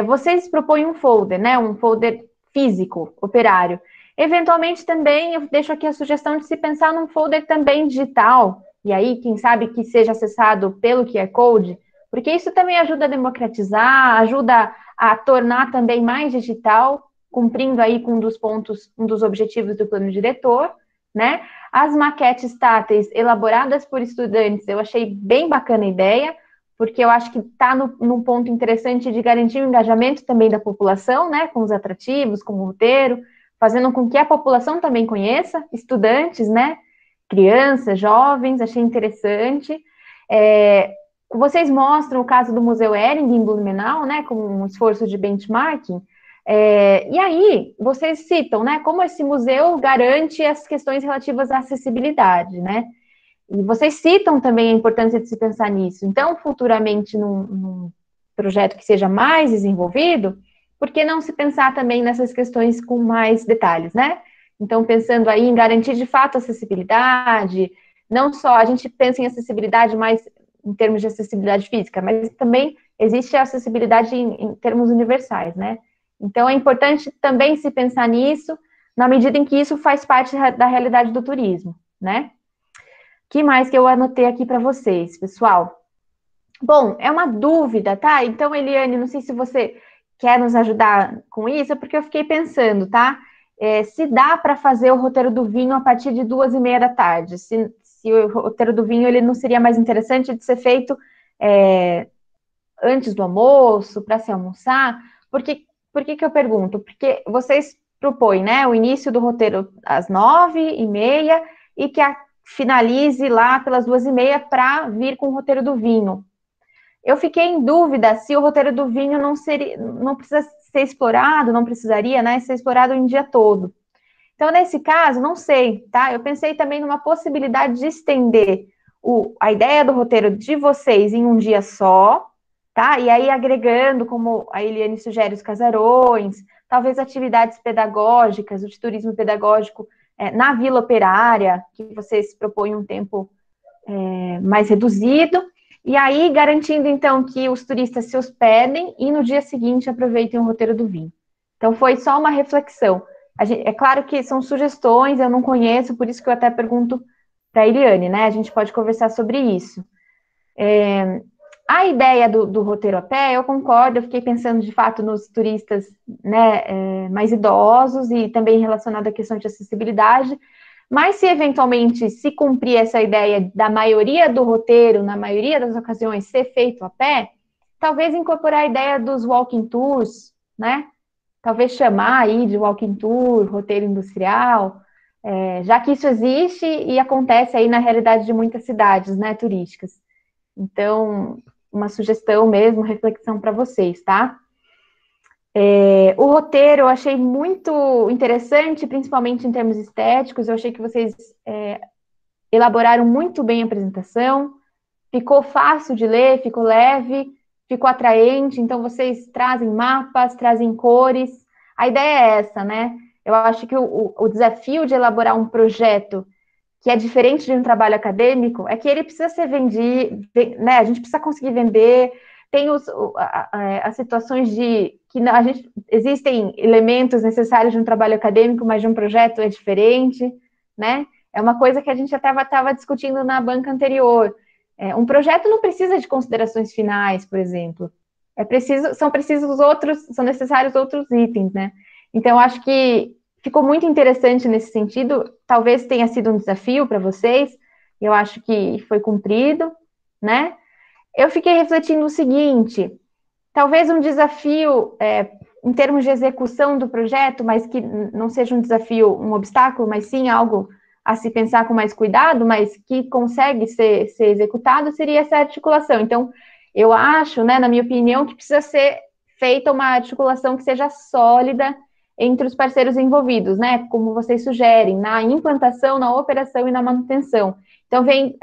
Vocês propõem um folder, né? Um folder físico, operário. Eventualmente também eu deixo aqui a sugestão de se pensar num folder também digital, e aí, quem sabe que seja acessado pelo QR Code, porque isso também ajuda a democratizar, ajuda a tornar também mais digital, cumprindo aí com um dos objetivos do plano diretor, né? As maquetes táteis elaboradas por estudantes, eu achei bem bacana a ideia, porque eu acho que está num ponto interessante de garantir o engajamento também da população, né? Com os atrativos, com o roteiro, fazendo com que a população também conheça, estudantes, né? Crianças, jovens, achei interessante. Vocês mostram o caso do Museu Hering em Blumenau, né, como um esforço de benchmarking, e aí vocês citam, né, como esse museu garante as questões relativas à acessibilidade, né, e vocês citam também a importância de se pensar nisso. Então, futuramente, num projeto que seja mais desenvolvido, por que não se pensar também nessas questões com mais detalhes, né? Então, pensando aí em garantir de fato acessibilidade, não só a gente pensa em acessibilidade mais em termos de acessibilidade física, mas também existe a acessibilidade em termos universais, né? Então, é importante também se pensar nisso, na medida em que isso faz parte da realidade do turismo, né? O que mais que eu anotei aqui para vocês, pessoal? Bom, é uma dúvida, tá? Então, Eliane, não sei se você quer nos ajudar com isso, porque eu fiquei pensando, tá? Se dá para fazer o roteiro do vinho a partir de 2:30 da tarde, se o roteiro do vinho ele não seria mais interessante de ser feito antes do almoço, para se almoçar? Por que que eu pergunto? Porque vocês propõem, né, o início do roteiro às 9:30 e que finalize lá pelas 2:30 para vir com o roteiro do vinho. Eu fiquei em dúvida se o roteiro do vinho não precisa ser explorado, não precisaria, né, ser explorado em dia todo. Então, nesse caso, não sei, tá? Eu pensei também numa possibilidade de estender a ideia do roteiro de vocês em um dia só, tá? E aí agregando, como a Eliane sugere, os casarões, talvez atividades pedagógicas, o de turismo pedagógico na Vila Operária, que vocês propõem um tempo mais reduzido, e aí garantindo, então, que os turistas se hospedem e no dia seguinte aproveitem o roteiro do vinho. Então, foi só uma reflexão. É claro que são sugestões, eu não conheço, por isso que eu até pergunto para a Eliane, né? A gente pode conversar sobre isso. A ideia do roteiro a pé, eu concordo, eu fiquei pensando, de fato, nos turistas, né, mais idosos e também relacionado à questão de acessibilidade, mas se eventualmente se cumprir essa ideia da maioria do roteiro, na maioria das ocasiões, ser feito a pé, talvez incorporar a ideia dos walking tours, né? Talvez chamar aí de walking tour, roteiro industrial, já que isso existe e acontece aí na realidade de muitas cidades, né, turísticas. Então, uma sugestão mesmo, reflexão para vocês, tá? O roteiro eu achei muito interessante, principalmente em termos estéticos, eu achei que vocês elaboraram muito bem a apresentação, ficou fácil de ler, ficou leve, ficou atraente, então vocês trazem mapas, trazem cores, a ideia é essa, né? Eu acho que o desafio de elaborar um projeto que é diferente de um trabalho acadêmico é que ele precisa ser vendido, né? A gente precisa conseguir vender, tem as situações de que existem elementos necessários de um trabalho acadêmico, mas de um projeto é diferente, né? É uma coisa que a gente até estava discutindo na banca anterior. Um projeto não precisa de considerações finais, por exemplo. São necessários outros itens, né? Então, acho que ficou muito interessante nesse sentido. Talvez tenha sido um desafio para vocês. Eu acho que foi cumprido, né? Eu fiquei refletindo o seguinte: talvez um desafio em termos de execução do projeto, mas que não seja um desafio, um obstáculo, mas sim algo a se pensar com mais cuidado, mas que consegue ser executado, seria essa articulação. Então, eu acho, né, na minha opinião, que precisa ser feita uma articulação que seja sólida entre os parceiros envolvidos, né, como vocês sugerem, na implantação, na operação e na manutenção. Então, vem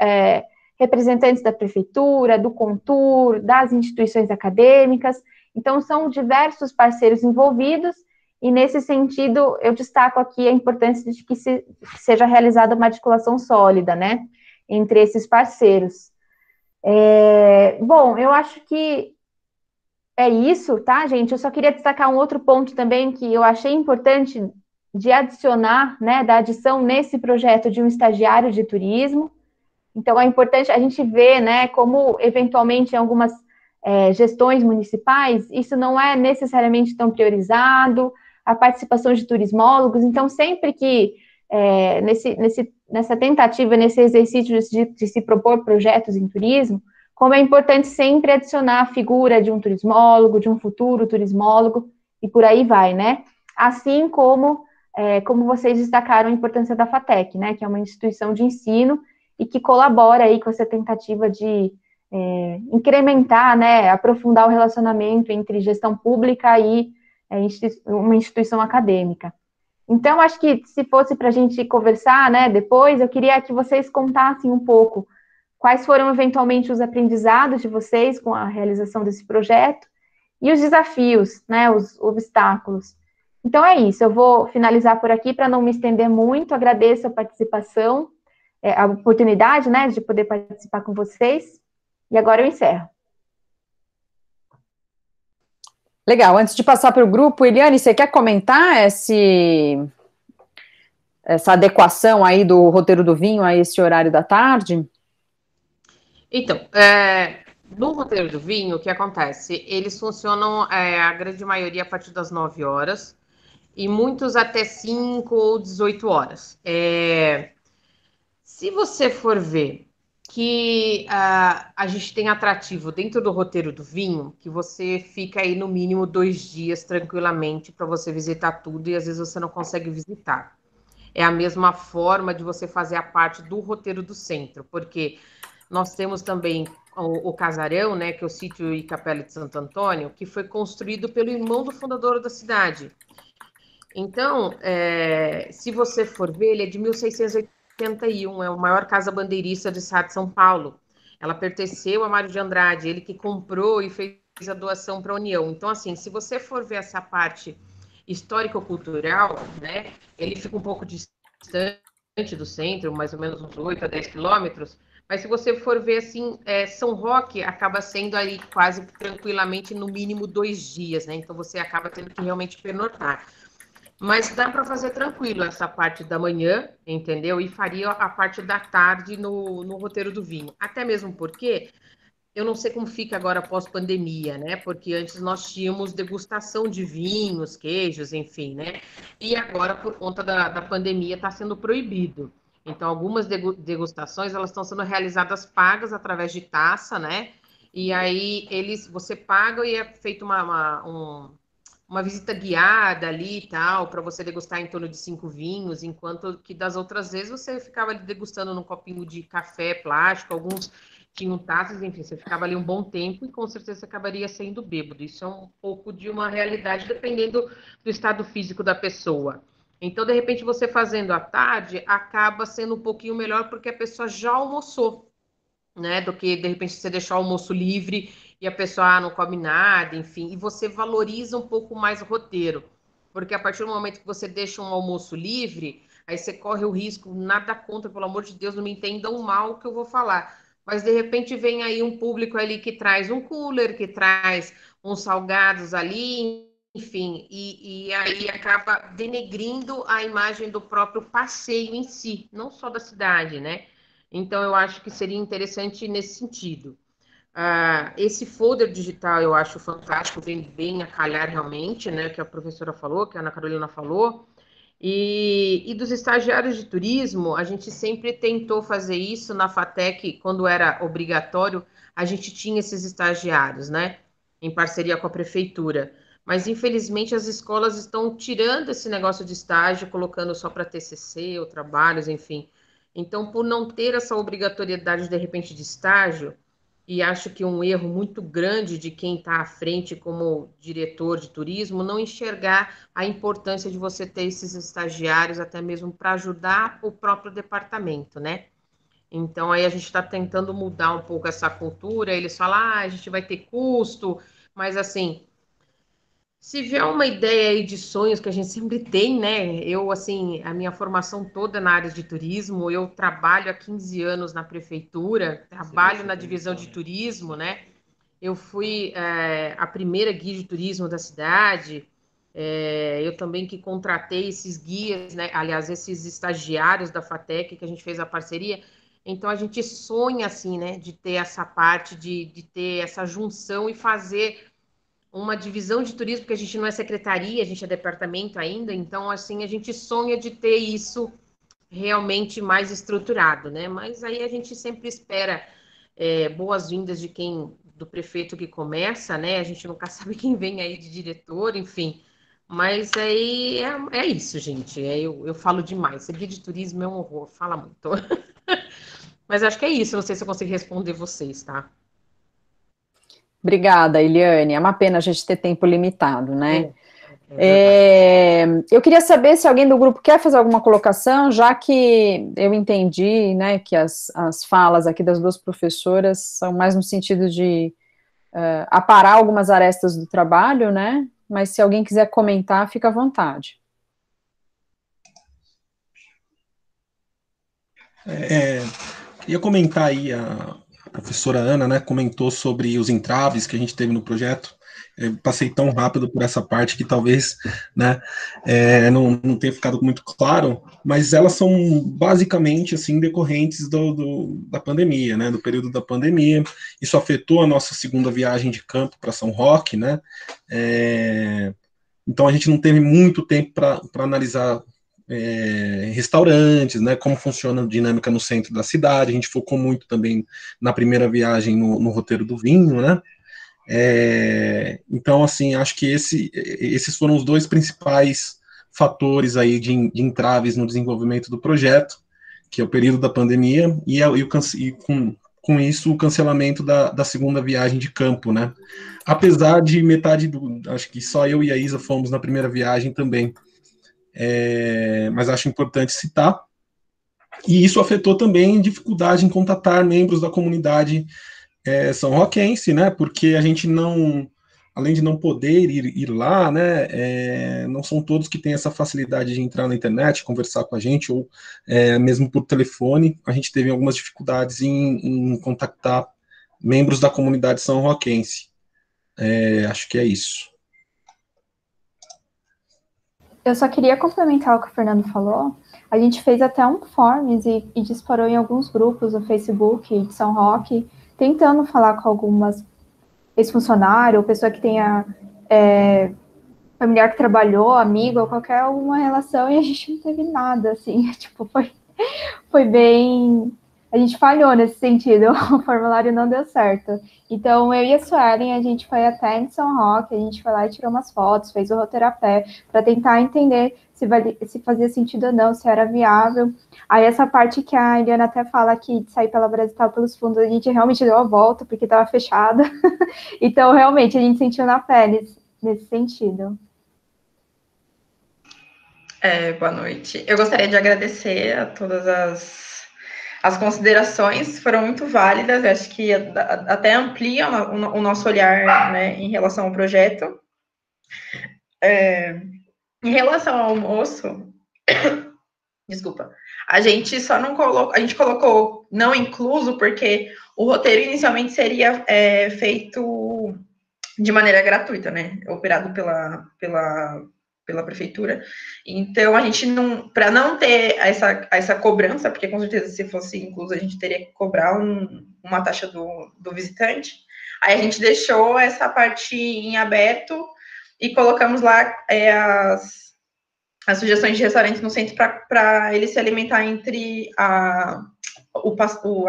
representantes da prefeitura, do Contur, das instituições acadêmicas. Então, são diversos parceiros envolvidos, e nesse sentido, eu destaco aqui a importância de que seja realizada uma articulação sólida, né, entre esses parceiros. Bom, eu acho que é isso, tá, gente? Eu só queria destacar um outro ponto também que eu achei importante de adicionar, né, da adição nesse projeto de um estagiário de turismo. Então, é importante a gente ver, né, como, eventualmente, em algumas gestões municipais, isso não é necessariamente tão priorizado, a participação de turismólogos. Então, sempre que, nessa tentativa, nesse exercício de se propor projetos em turismo, como é importante sempre adicionar a figura de um turismólogo, de um futuro turismólogo, e por aí vai, né? Assim como vocês destacaram a importância da FATEC, né, que é uma instituição de ensino, e que colabora aí com essa tentativa de incrementar, né, aprofundar o relacionamento entre gestão pública e uma instituição acadêmica. Então, acho que se fosse para a gente conversar, né, depois, eu queria que vocês contassem um pouco quais foram, eventualmente, os aprendizados de vocês com a realização desse projeto e os desafios, né, os obstáculos. Então, é isso. Eu vou finalizar por aqui para não me estender muito. Agradeço a participação, a oportunidade, né, de poder participar com vocês. E agora eu encerro. Legal. Antes de passar para o grupo, Eliane, você quer comentar essa adequação aí do roteiro do vinho a esse horário da tarde? Então, no roteiro do vinho, o que acontece? Eles funcionam, a grande maioria, a partir das 9 horas, e muitos até 5 ou 18 horas. Se você for ver que a gente tem atrativo dentro do roteiro do vinho, que você fica aí no mínimo 2 dias tranquilamente para você visitar tudo, e às vezes você não consegue visitar. É a mesma forma de você fazer a parte do roteiro do centro, porque nós temos também o Casarão, né, que é o sítio e Capela de Santo Antônio, que foi construído pelo irmão do fundador da cidade. Então, se você for ver, ele é de 1681, é a maior casa bandeirista do estado de São Paulo. Ela pertenceu a Mário de Andrade, ele que comprou e fez a doação para a União. Então, assim, se você for ver essa parte histórico-cultural, né, ele fica um pouco distante do centro, mais ou menos uns 8 a 10 quilômetros, mas se você for ver, assim, São Roque acaba sendo aí quase tranquilamente no mínimo 2 dias, né, então você acaba tendo que realmente pernoitar. Mas dá para fazer tranquilo essa parte da manhã, entendeu? E faria a parte da tarde no roteiro do vinho. Até mesmo porque eu não sei como fica agora pós-pandemia, né? Porque antes nós tínhamos degustação de vinhos, queijos, enfim, né? E agora, por conta da pandemia, está sendo proibido. Então, algumas degustações, elas estão sendo realizadas pagas através de taça, né? E aí, você paga e é feita uma visita guiada ali e tal, para você degustar em torno de 5 vinhos, enquanto que das outras vezes você ficava ali degustando num copinho de café plástico, alguns tinham taças, enfim, você ficava ali um bom tempo e com certeza você acabaria sendo bêbado. Isso é um pouco de uma realidade, dependendo do estado físico da pessoa. Então, de repente, você fazendo à tarde, acaba sendo um pouquinho melhor porque a pessoa já almoçou, né, do que, de repente, você deixar o almoço livre e a pessoa não come nada, enfim, e você valoriza um pouco mais o roteiro, porque a partir do momento que você deixa um almoço livre, aí você corre o risco, nada contra, pelo amor de Deus, não me entendam mal o que eu vou falar, mas de repente vem aí um público ali que traz um cooler, que traz uns salgados ali, enfim, e aí acaba denegrindo a imagem do próprio passeio em si, não só da cidade, né? Então, eu acho que seria interessante nesse sentido. Esse folder digital eu acho fantástico, vem bem a calhar realmente, né? Que a professora falou, que a Ana Carolina falou. E dos estagiários de turismo, a gente sempre tentou fazer isso na FATEC, quando era obrigatório, a gente tinha esses estagiários, né? em parceria com a prefeitura. Mas, infelizmente, as escolas estão tirando esse negócio de estágio, colocando só para TCC ou trabalhos, enfim. Então, por não ter essa obrigatoriedade, de repente, de estágio, e acho que um erro muito grande de quem está à frente como diretor de turismo, não enxergar a importância de você ter esses estagiários, até mesmo para ajudar o próprio departamento, né? Então, aí a gente está tentando mudar um pouco essa cultura. Eles falam, a gente vai ter custo, mas assim, se vier uma ideia aí de sonhos que a gente sempre tem, né? Eu, assim, a minha formação toda na área de turismo, eu trabalho há 15 anos na prefeitura, trabalho na divisão de turismo, né? Eu fui a primeira guia de turismo da cidade, eu também que contratei esses guias, né? Aliás, esses estagiários da FATEC, que a gente fez a parceria. Então, a gente sonha, assim, né? De ter essa parte, de ter essa junção e fazer uma divisão de turismo, porque a gente não é secretaria, a gente é departamento ainda, então, assim, a gente sonha de ter isso realmente mais estruturado, né? Mas aí a gente sempre espera boas-vindas de quem, do prefeito que começa, né? A gente nunca sabe quem vem aí de diretor, enfim. Mas aí é isso, gente. Eu falo demais. Ser guia de turismo é um horror, fala muito. Mas acho que é isso, não sei se eu consigo responder vocês, tá? Obrigada, Eliane. É uma pena a gente ter tempo limitado, né? Verdade. Eu queria saber se alguém do grupo quer fazer alguma colocação, já que eu entendi, né, que as falas aqui das duas professoras são mais no sentido de aparar algumas arestas do trabalho, né? Mas se alguém quiser comentar, fica à vontade. Queria comentar aí, a professora Ana, né, comentou sobre os entraves que a gente teve no projeto. Eu passei tão rápido por essa parte que talvez, né, não tenha ficado muito claro, mas elas são basicamente, assim, decorrentes da pandemia, né, do período da pandemia. Isso afetou a nossa segunda viagem de campo para São Roque, né, então a gente não teve muito tempo para analisar restaurantes, né, como funciona a dinâmica no centro da cidade. A gente focou muito também na primeira viagem no roteiro do vinho, né. Então, assim, acho que esses foram os dois principais fatores aí de entraves no desenvolvimento do projeto, que é o período da pandemia e com isso o cancelamento da segunda viagem de campo, né. Apesar de acho que só eu e a Isa fomos na primeira viagem também, mas acho importante citar. E isso afetou também dificuldade em contatar membros da comunidade são roquense, né? Porque a gente não, além de não poder ir lá, né? Não são todos que têm essa facilidade de entrar na internet, conversar com a gente, ou mesmo por telefone. A gente teve algumas dificuldades em contactar membros da comunidade são roquense. Acho que é isso. Eu só queria complementar o que o Fernando falou. A gente fez até um forms e disparou em alguns grupos no Facebook de São Roque, tentando falar com algumas ex-funcionário, ou pessoa que tenha familiar que trabalhou, amigo, ou qualquer alguma relação, e a gente não teve nada, assim, tipo, foi bem... A gente falhou nesse sentido, o formulário não deu certo. Então, eu e a Suelen, a gente foi até em São Roque, a gente foi lá e tirou umas fotos, fez o roteiro a pé, para tentar entender se fazia sentido ou não, se era viável. Aí, essa parte que a Eliana até fala aqui, de sair pela Brasital pelos fundos, a gente realmente deu a volta, porque estava fechada. Então, realmente, a gente sentiu na pele nesse sentido. Boa noite. Eu gostaria de agradecer a todas as considerações, foram muito válidas, eu acho que até ampliam o nosso olhar, né, em relação ao projeto. Em relação ao almoço, desculpa, a gente só não colocou, a gente colocou não incluso, porque o roteiro inicialmente seria feito de maneira gratuita, né, operado pela prefeitura. Então, a gente não, para não ter essa cobrança, porque com certeza se fosse incluso, a gente teria que cobrar uma taxa do visitante, aí a gente deixou essa parte em aberto e colocamos lá as sugestões de restaurantes no centro para ele se alimentar entre a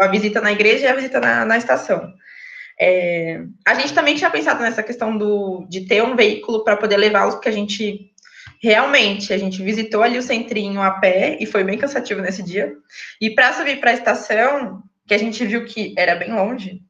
visita na igreja e a visita na estação. A gente também tinha pensado nessa questão de ter um veículo para poder levá-los, porque a gente visitou ali o centrinho a pé e foi bem cansativo nesse dia. E para subir para a estação, que a gente viu que era bem longe,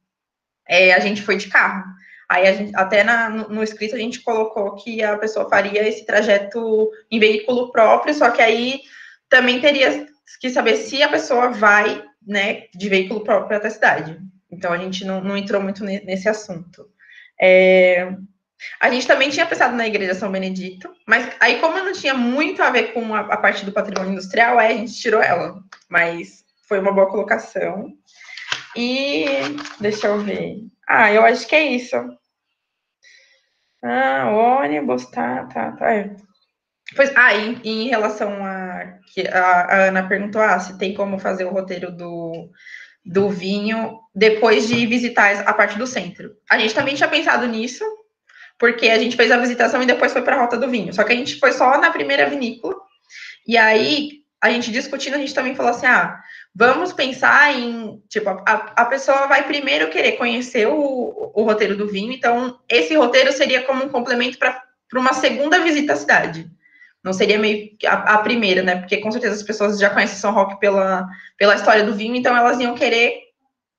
a gente foi de carro. Aí até no escrito a gente colocou que a pessoa faria esse trajeto em veículo próprio, só que aí também teria que saber se a pessoa vai, né, de veículo próprio até a cidade. Então a gente não entrou muito nesse assunto. A gente também tinha pensado na Igreja São Benedito, mas aí como não tinha muito a ver com a parte do patrimônio industrial, a gente tirou ela. Mas foi uma boa colocação. E deixa eu ver. Eu acho que é isso. Ônibus, tá. Pois, em relação que a Ana perguntou, se tem como fazer o roteiro do vinho depois de visitar a parte do centro. A gente também tinha pensado nisso, porque a gente fez a visitação e depois foi para a Rota do Vinho. Só que a gente foi só na primeira vinícola. E aí, a gente discutindo, a gente também falou assim, vamos pensar em, tipo, a pessoa vai primeiro querer conhecer o roteiro do vinho, então esse roteiro seria como um complemento para uma segunda visita à cidade. Não seria meio a primeira, né? Porque com certeza as pessoas já conhecem São Roque pela história do vinho, então elas iam querer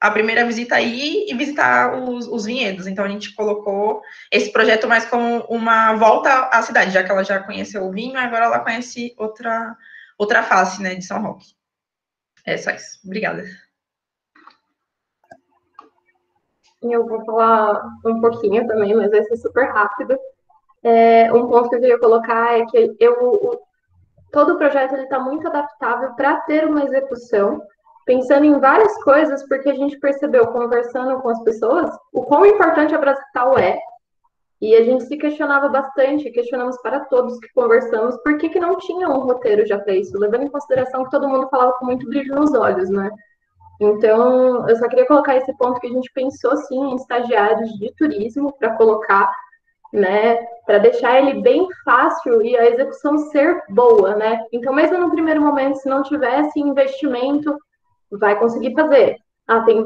a primeira visita aí e visitar os vinhedos. Então a gente colocou esse projeto mais como uma volta à cidade, já que ela já conheceu o vinho, agora ela conhece outra face, né, de São Roque. É só isso. Obrigada. Eu vou falar um pouquinho também, mas vai ser super rápido. Um ponto que eu queria colocar é que todo o projeto está muito adaptável para ter uma execução, pensando em várias coisas, porque a gente percebeu, conversando com as pessoas, o quão importante a Brasital é, e a gente se questionava bastante, questionamos para todos que conversamos, por que não tinha um roteiro já para isso, levando em consideração que todo mundo falava com muito brilho nos olhos, né? Então, eu só queria colocar esse ponto que a gente pensou, sim, em estagiários de turismo para colocar, né, para deixar ele bem fácil e a execução ser boa, né? Então, mesmo no primeiro momento, se não tivesse investimento, vai conseguir fazer.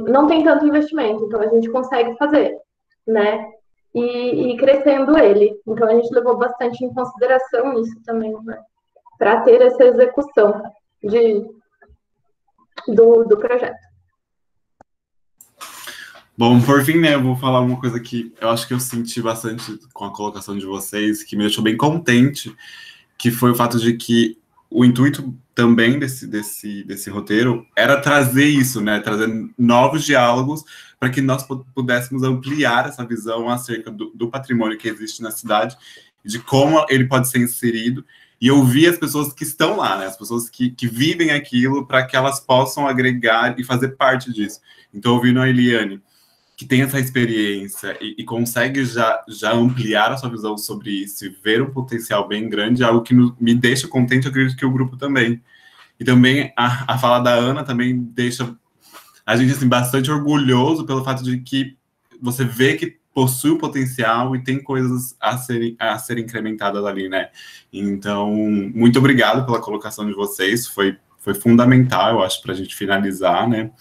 Não tem tanto investimento, então a gente consegue fazer, né? E crescendo ele. Então, a gente levou bastante em consideração isso também, né? Para ter essa execução do projeto. Bom, por fim, né, eu vou falar uma coisa que eu acho que eu senti bastante com a colocação de vocês, que me deixou bem contente, que foi o fato de que o intuito também desse roteiro era trazer isso, né, trazer novos diálogos para que nós pudéssemos ampliar essa visão acerca do patrimônio que existe na cidade, de como ele pode ser inserido, e ouvir as pessoas que estão lá, né, as pessoas que vivem aquilo, para que elas possam agregar e fazer parte disso. Então, ouvindo a Eliane, que tem essa experiência e consegue já ampliar a sua visão sobre isso e ver um potencial bem grande, é algo que me deixa contente, eu acredito que o grupo também. E também a fala da Ana também deixa a gente assim, bastante orgulhoso pelo fato de que você vê que possui o potencial e tem coisas a serem incrementadas ali, né? Então, muito obrigado pela colocação de vocês, foi fundamental, eu acho, para a gente finalizar, né?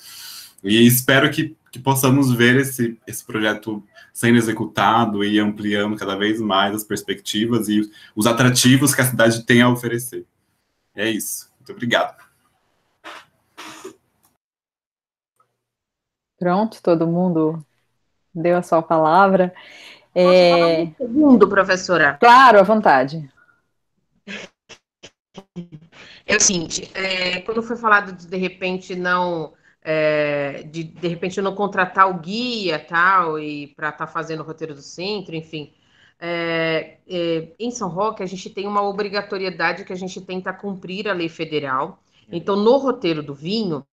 E espero que possamos ver esse projeto sendo executado e ampliando cada vez mais as perspectivas e os atrativos que a cidade tem a oferecer. É isso. Muito obrigado. Pronto, todo mundo deu a sua palavra. Posso falar um segundo, professora? Claro, à vontade. É o seguinte, quando foi falado de repente não... de repente não contratar o guia tal e para estar fazendo o roteiro do centro, enfim, em São Roque a gente tem uma obrigatoriedade que a gente tenta cumprir a lei federal. Então no roteiro do vinho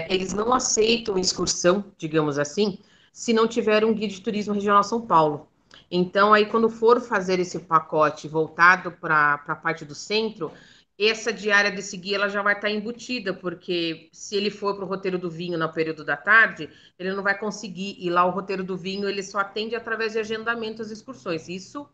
eles não aceitam excursão, digamos assim, se não tiver um guia de turismo regional São Paulo. Então aí quando for fazer esse pacote voltado para a parte do centro, essa diária desse guia ela já vai estar embutida, porque se ele for para o roteiro do vinho no período da tarde, ele não vai conseguir ir lá. O roteiro do vinho ele só atende através de agendamento as excursões, isso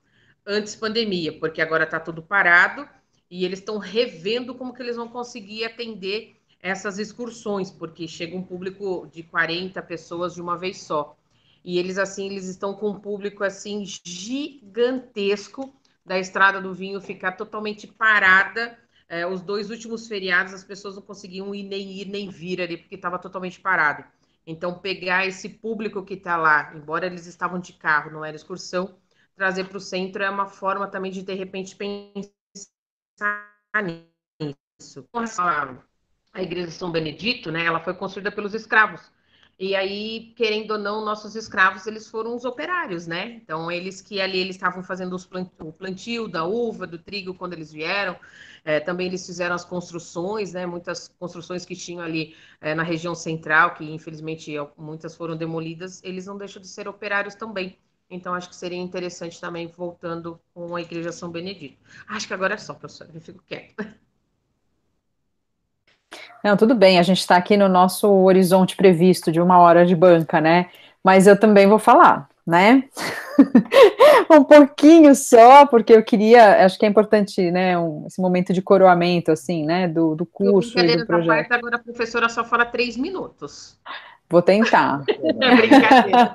antes pandemia, porque agora está tudo parado e eles estão revendo como que eles vão conseguir atender essas excursões, porque chega um público de 40 pessoas de uma vez só. E eles, assim, eles estão com um público, assim, gigantesco, da Estrada do Vinho ficar totalmente parada. Os 2 últimos feriados, as pessoas não conseguiam ir nem vir ali, porque estava totalmente parado. Então, pegar esse público que está lá, embora eles estavam de carro, não era excursão, trazer para o centro é uma forma também de repente, pensar nisso. A Igreja de São Benedito, né, ela foi construída pelos escravos. E aí, querendo ou não, nossos escravos, eles foram os operários, né? Então, eles que ali, eles estavam fazendo o plantio da uva, do trigo, quando eles vieram. Também eles fizeram as construções, né? Muitas construções que tinham ali na região central, que infelizmente muitas foram demolidas, eles não deixam de ser operários também. Então, acho que seria interessante também, voltando com a Igreja São Benedito. Acho que agora é só, professora, eu fico quieta. Não, tudo bem, a gente está aqui no nosso horizonte previsto de 1 hora de banca, né? Mas eu também vou falar, né? Um pouquinho só, porque eu queria, acho que é importante, né, esse momento de coroamento, assim, né, do curso e do projeto. Parte, agora a professora só fala 3 minutos. Vou tentar. Brincadeira.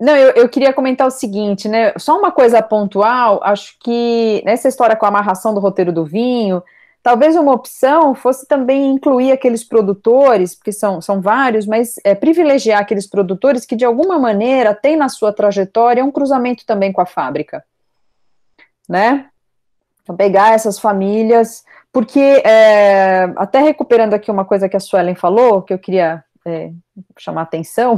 Não, eu queria comentar o seguinte, né, só uma coisa pontual, acho que nessa história com a amarração do roteiro do vinho, talvez uma opção fosse também incluir aqueles produtores, porque são vários, mas privilegiar aqueles produtores que, de alguma maneira, têm na sua trajetória um cruzamento também com a fábrica, né? Então, pegar essas famílias, porque, até recuperando aqui uma coisa que a Suelen falou, que eu queria chamar a atenção,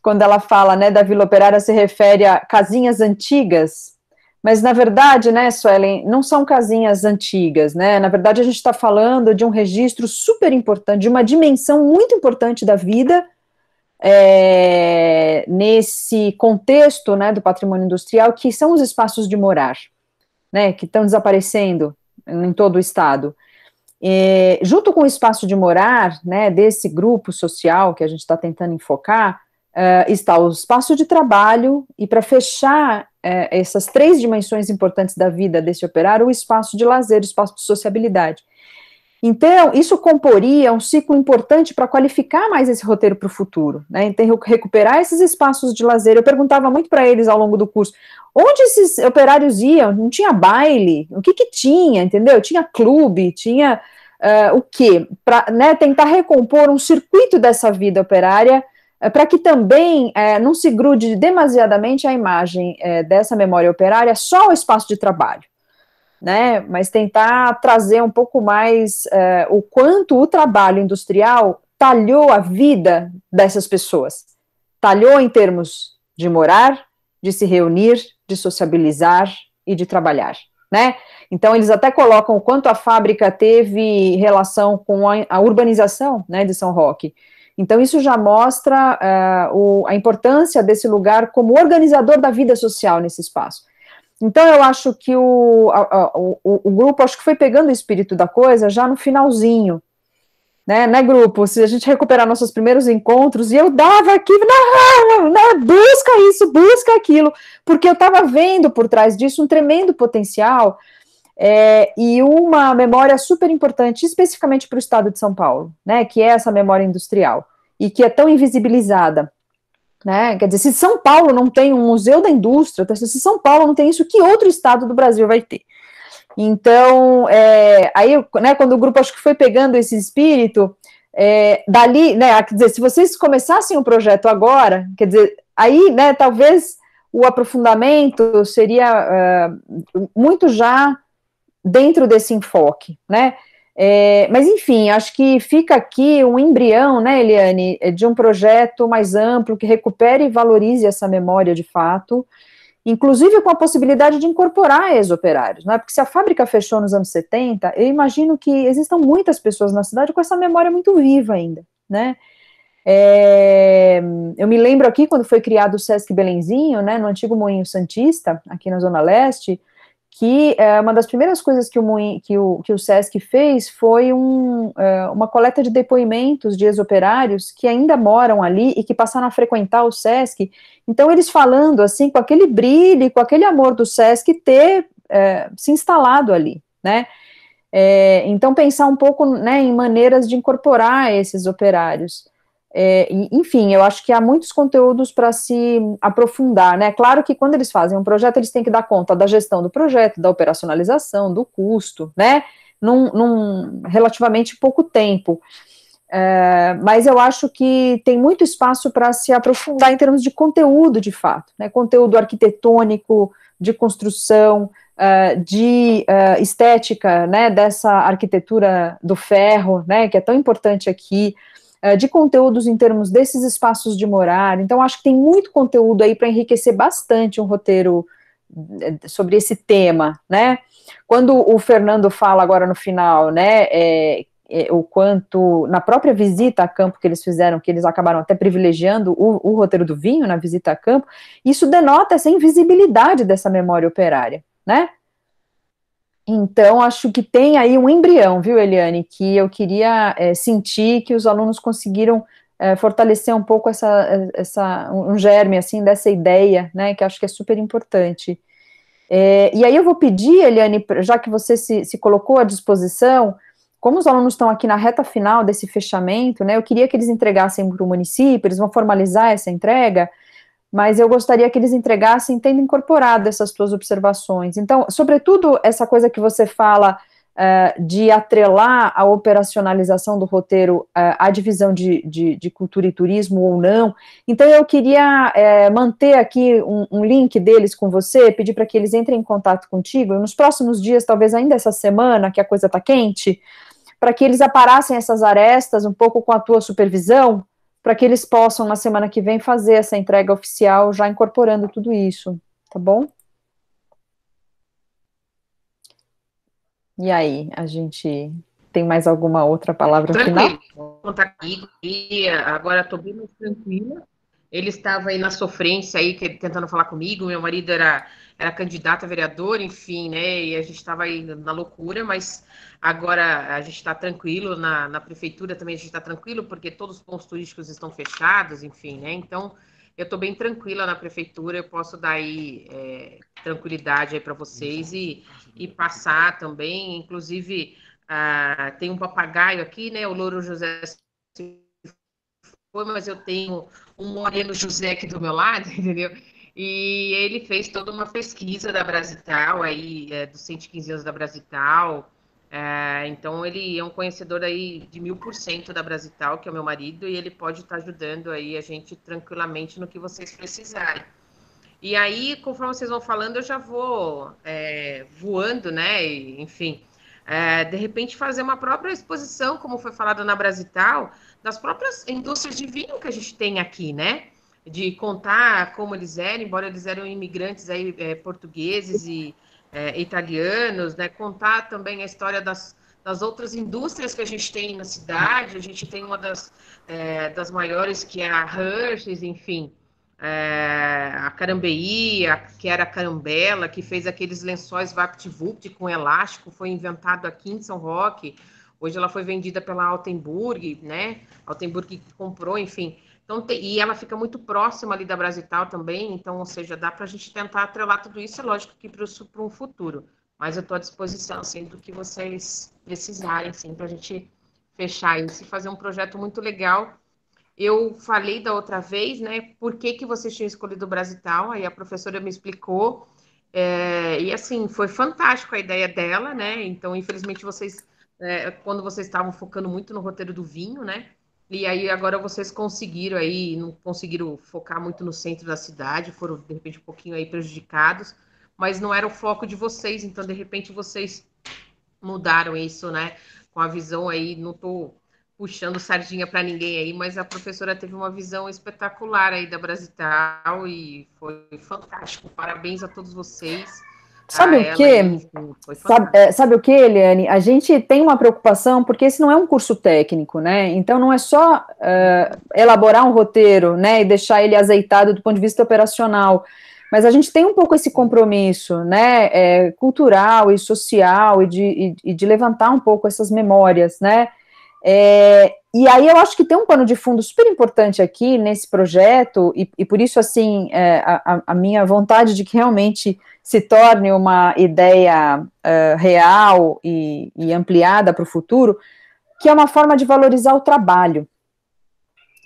quando ela fala, né, da Vila Operária, se refere a casinhas antigas. Mas, na verdade, né, Suelen, não são casinhas antigas, né? Na verdade, a gente está falando de um registro super importante, de uma dimensão muito importante da vida, nesse contexto, né, do patrimônio industrial, que são os espaços de morar, né, que estão desaparecendo em todo o estado. Junto com o espaço de morar, né, desse grupo social que a gente está tentando enfocar, está o espaço de trabalho, e para fechar essas 3 dimensões importantes da vida desse operário, o espaço de lazer, o espaço de sociabilidade. Então, isso comporia um ciclo importante para qualificar mais esse roteiro para o futuro, né? Então, recuperar esses espaços de lazer. Eu perguntava muito para eles ao longo do curso, onde esses operários iam? Não tinha baile? O que tinha, entendeu? Tinha clube, tinha o quê? Para, né, tentar recompor um circuito dessa vida operária, para que também não se grude demasiadamente a imagem dessa memória operária só ao espaço de trabalho, né, mas tentar trazer um pouco mais o quanto o trabalho industrial talhou a vida dessas pessoas, talhou em termos de morar, de se reunir, de sociabilizar e de trabalhar, né. Então, eles até colocam o quanto a fábrica teve relação com a urbanização, né, de São Roque. Então, isso já mostra a importância desse lugar como organizador da vida social nesse espaço. Então, eu acho que o grupo, acho que foi pegando o espírito da coisa já no finalzinho, né, grupo? Se a gente recuperar nossos primeiros encontros, e eu dava aqui, não, busca isso, busca aquilo, porque eu estava vendo por trás disso um tremendo potencial, e uma memória super importante, especificamente para o estado de São Paulo, né, que é essa memória industrial, e que é tão invisibilizada, né, quer dizer, se São Paulo não tem um museu da indústria, se São Paulo não tem isso, que outro estado do Brasil vai ter? Então, aí, né, quando o grupo, acho que foi pegando esse espírito, dali, né, quer dizer, se vocês começassem o projeto agora, quer dizer, aí, né, talvez o aprofundamento seria muito já dentro desse enfoque, né, mas enfim, acho que fica aqui um embrião, né, Eliane, de um projeto mais amplo, que recupere e valorize essa memória de fato, inclusive com a possibilidade de incorporar ex-operários, né, porque se a fábrica fechou nos anos 70, eu imagino que existam muitas pessoas na cidade com essa memória muito viva ainda, né. Eu me lembro aqui, quando foi criado o Sesc Belenzinho, né, no antigo Moinho Santista, aqui na Zona Leste, que uma das primeiras coisas que o Sesc fez foi uma coleta de depoimentos de ex-operários que ainda moram ali e que passaram a frequentar o Sesc. Então, eles falando assim, com aquele brilho, com aquele amor do Sesc ter se instalado ali, né? Então, pensar um pouco, né, em maneiras de incorporar esses operários. Enfim, eu acho que há muitos conteúdos para se aprofundar, né? Claro que quando eles fazem um projeto, eles têm que dar conta da gestão do projeto, da operacionalização, do custo, né? Num relativamente pouco tempo. Mas eu acho que tem muito espaço para se aprofundar em termos de conteúdo, de fato, né? Conteúdo arquitetônico, de construção, de estética, né? Dessa arquitetura do ferro, né? Que é tão importante aqui, de conteúdos em termos desses espaços de morar. Então, acho que tem muito conteúdo aí para enriquecer bastante um roteiro sobre esse tema, né? Quando o Fernando fala agora no final, né, o quanto, na própria visita a campo que eles fizeram, que eles acabaram até privilegiando o roteiro do vinho na visita a campo, isso denota essa invisibilidade dessa memória operária, né? Então, acho que tem aí um embrião, viu, Eliane, que eu queria sentir que os alunos conseguiram fortalecer um pouco um germe, assim, dessa ideia, né, que acho que é super importante. E aí eu vou pedir, Eliane, já que você se colocou à disposição, como os alunos estão aqui na reta final desse fechamento, né, eu queria que eles entregassem para o município, eles vão formalizar essa entrega, mas eu gostaria que eles entregassem tendo incorporado essas tuas observações. Então, sobretudo, essa coisa que você fala de atrelar a operacionalização do roteiro à divisão de cultura e turismo ou não. Então, eu queria manter aqui um link deles com você, pedir para que eles entrem em contato contigo, nos próximos dias, talvez ainda essa semana, que a coisa está quente, para que eles aparassem essas arestas um pouco com a tua supervisão, para que eles possam, na semana que vem, fazer essa entrega oficial, já incorporando tudo isso, tá bom? E aí, a gente tem mais alguma outra palavra final? Tranquilo, vou contar comigo, e agora estou bem mais tranquila. Ele estava aí na sofrência, aí, tentando falar comigo, meu marido era candidato a vereador, enfim, né, e a gente estava aí na loucura, mas agora a gente está tranquilo, na prefeitura também a gente está tranquilo, porque todos os pontos turísticos estão fechados, enfim, né, então eu estou bem tranquila na prefeitura, eu posso dar aí tranquilidade aí para vocês e passar também, inclusive tem um papagaio aqui, né, o Louro José foi, mas eu tenho um Moreno José aqui do meu lado, entendeu? E ele fez toda uma pesquisa da Brasital, aí, dos 115 anos da Brasital. Então, ele é um conhecedor aí de 1000% da Brasital, que é o meu marido, e ele pode estar ajudando aí a gente tranquilamente no que vocês precisarem. E aí, conforme vocês vão falando, eu já vou voando, né? E, enfim, de repente fazer uma própria exposição, como foi falado na Brasital, das próprias indústrias de vinho que a gente tem aqui, né? De contar como eles eram, embora eles eram imigrantes aí, portugueses e italianos, né? Contar também a história das outras indústrias que a gente tem na cidade. A gente tem uma das maiores, que é a Hershey's, enfim, a Carambeí, que era a Carambela, que fez aqueles lençóis VaptVupt com elástico, foi inventado aqui em São Roque. Hoje ela foi vendida pela Altenburg, né? Altenburg comprou, enfim. Então, e ela fica muito próxima ali da Brasital também, então, ou seja, dá para a gente tentar atrelar tudo isso, é lógico que para um futuro. Mas eu estou à disposição, assim, do que vocês precisarem, assim, para a gente fechar isso e fazer um projeto muito legal. Eu falei da outra vez, né, por que vocês tinham escolhido o Brasital, aí a professora me explicou, e assim, foi fantástico a ideia dela, né, então, infelizmente, vocês, quando vocês estavam focando muito no roteiro do vinho, né, e aí agora vocês conseguiram aí, não conseguiram focar muito no centro da cidade, foram, de repente, um pouquinho aí prejudicados, mas não era o foco de vocês, então, de repente, vocês mudaram isso, né, com a visão aí, não tô puxando sardinha para ninguém aí, mas a professora teve uma visão espetacular aí da Brasital e foi fantástico. Parabéns a todos vocês. Sabe o quê? Sabe o que, Eliane? A gente tem uma preocupação, porque esse não é um curso técnico, né? Então não é só elaborar um roteiro, né, e deixar ele azeitado do ponto de vista operacional, mas a gente tem um pouco esse compromisso, né, cultural e social, e de levantar um pouco essas memórias, né? E aí eu acho que tem um pano de fundo super importante aqui nesse projeto, e por isso, assim, a minha vontade de que realmente se torne uma ideia real e ampliada para o futuro, que é uma forma de valorizar o trabalho,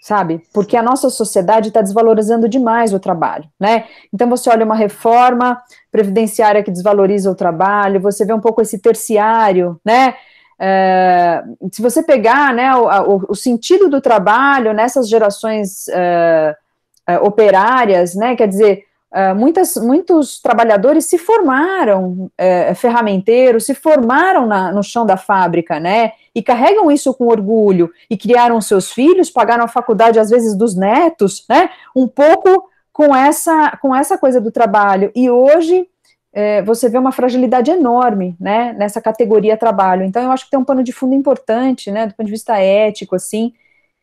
sabe? Porque a nossa sociedade está desvalorizando demais o trabalho, né? Então você olha uma reforma previdenciária que desvaloriza o trabalho, você vê um pouco esse terciário, né? Se você pegar, né, o sentido do trabalho nessas gerações operárias, né, quer dizer, muitos trabalhadores se formaram ferramenteiros, se formaram no chão da fábrica, né, e carregam isso com orgulho, e criaram seus filhos, pagaram a faculdade, às vezes, dos netos, né, um pouco com essa coisa do trabalho, e hoje você vê uma fragilidade enorme, né, nessa categoria trabalho. Então, eu acho que tem um pano de fundo importante, né, do ponto de vista ético, assim,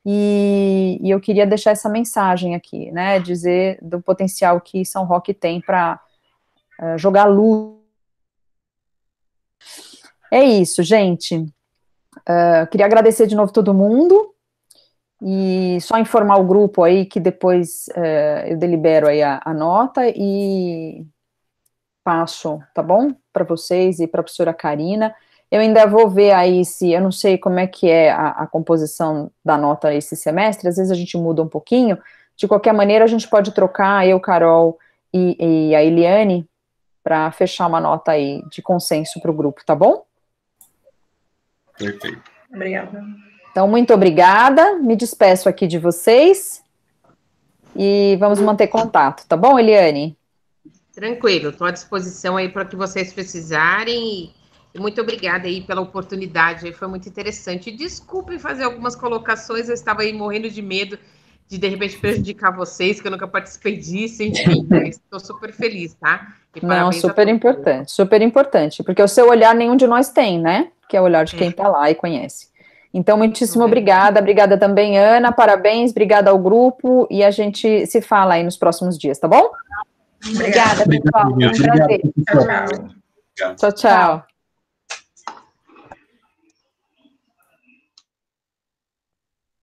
e eu queria deixar essa mensagem aqui, né, dizer do potencial que São Roque tem para jogar luz. É isso, gente. Queria agradecer de novo todo mundo, e só informar o grupo aí que depois eu delibero aí a nota e passo, tá bom? Para vocês e para a professora Karina. Eu ainda vou ver aí se, eu não sei como é que é a composição da nota esse semestre, às vezes a gente muda um pouquinho, de qualquer maneira a gente pode trocar, eu, Carol e a Eliane, para fechar uma nota aí de consenso para o grupo, tá bom? Perfeito. Obrigada. Então, muito obrigada, me despeço aqui de vocês, e vamos manter contato, tá bom, Eliane? Tranquilo, estou à disposição aí para o que vocês precisarem, e muito obrigada aí pela oportunidade, foi muito interessante. Desculpem fazer algumas colocações, eu estava aí morrendo de medo de repente prejudicar vocês, que eu nunca participei disso, enfim, mas estou super feliz, tá? E não, super importante, porque o seu olhar nenhum de nós tem, né? Que é o olhar de quem está lá e conhece. Então, muitíssimo obrigada também, Ana, parabéns, obrigada ao grupo, e a gente se fala aí nos próximos dias, tá bom? Obrigada, pessoal. Foi um prazer. Tchau. Tchau, tchau.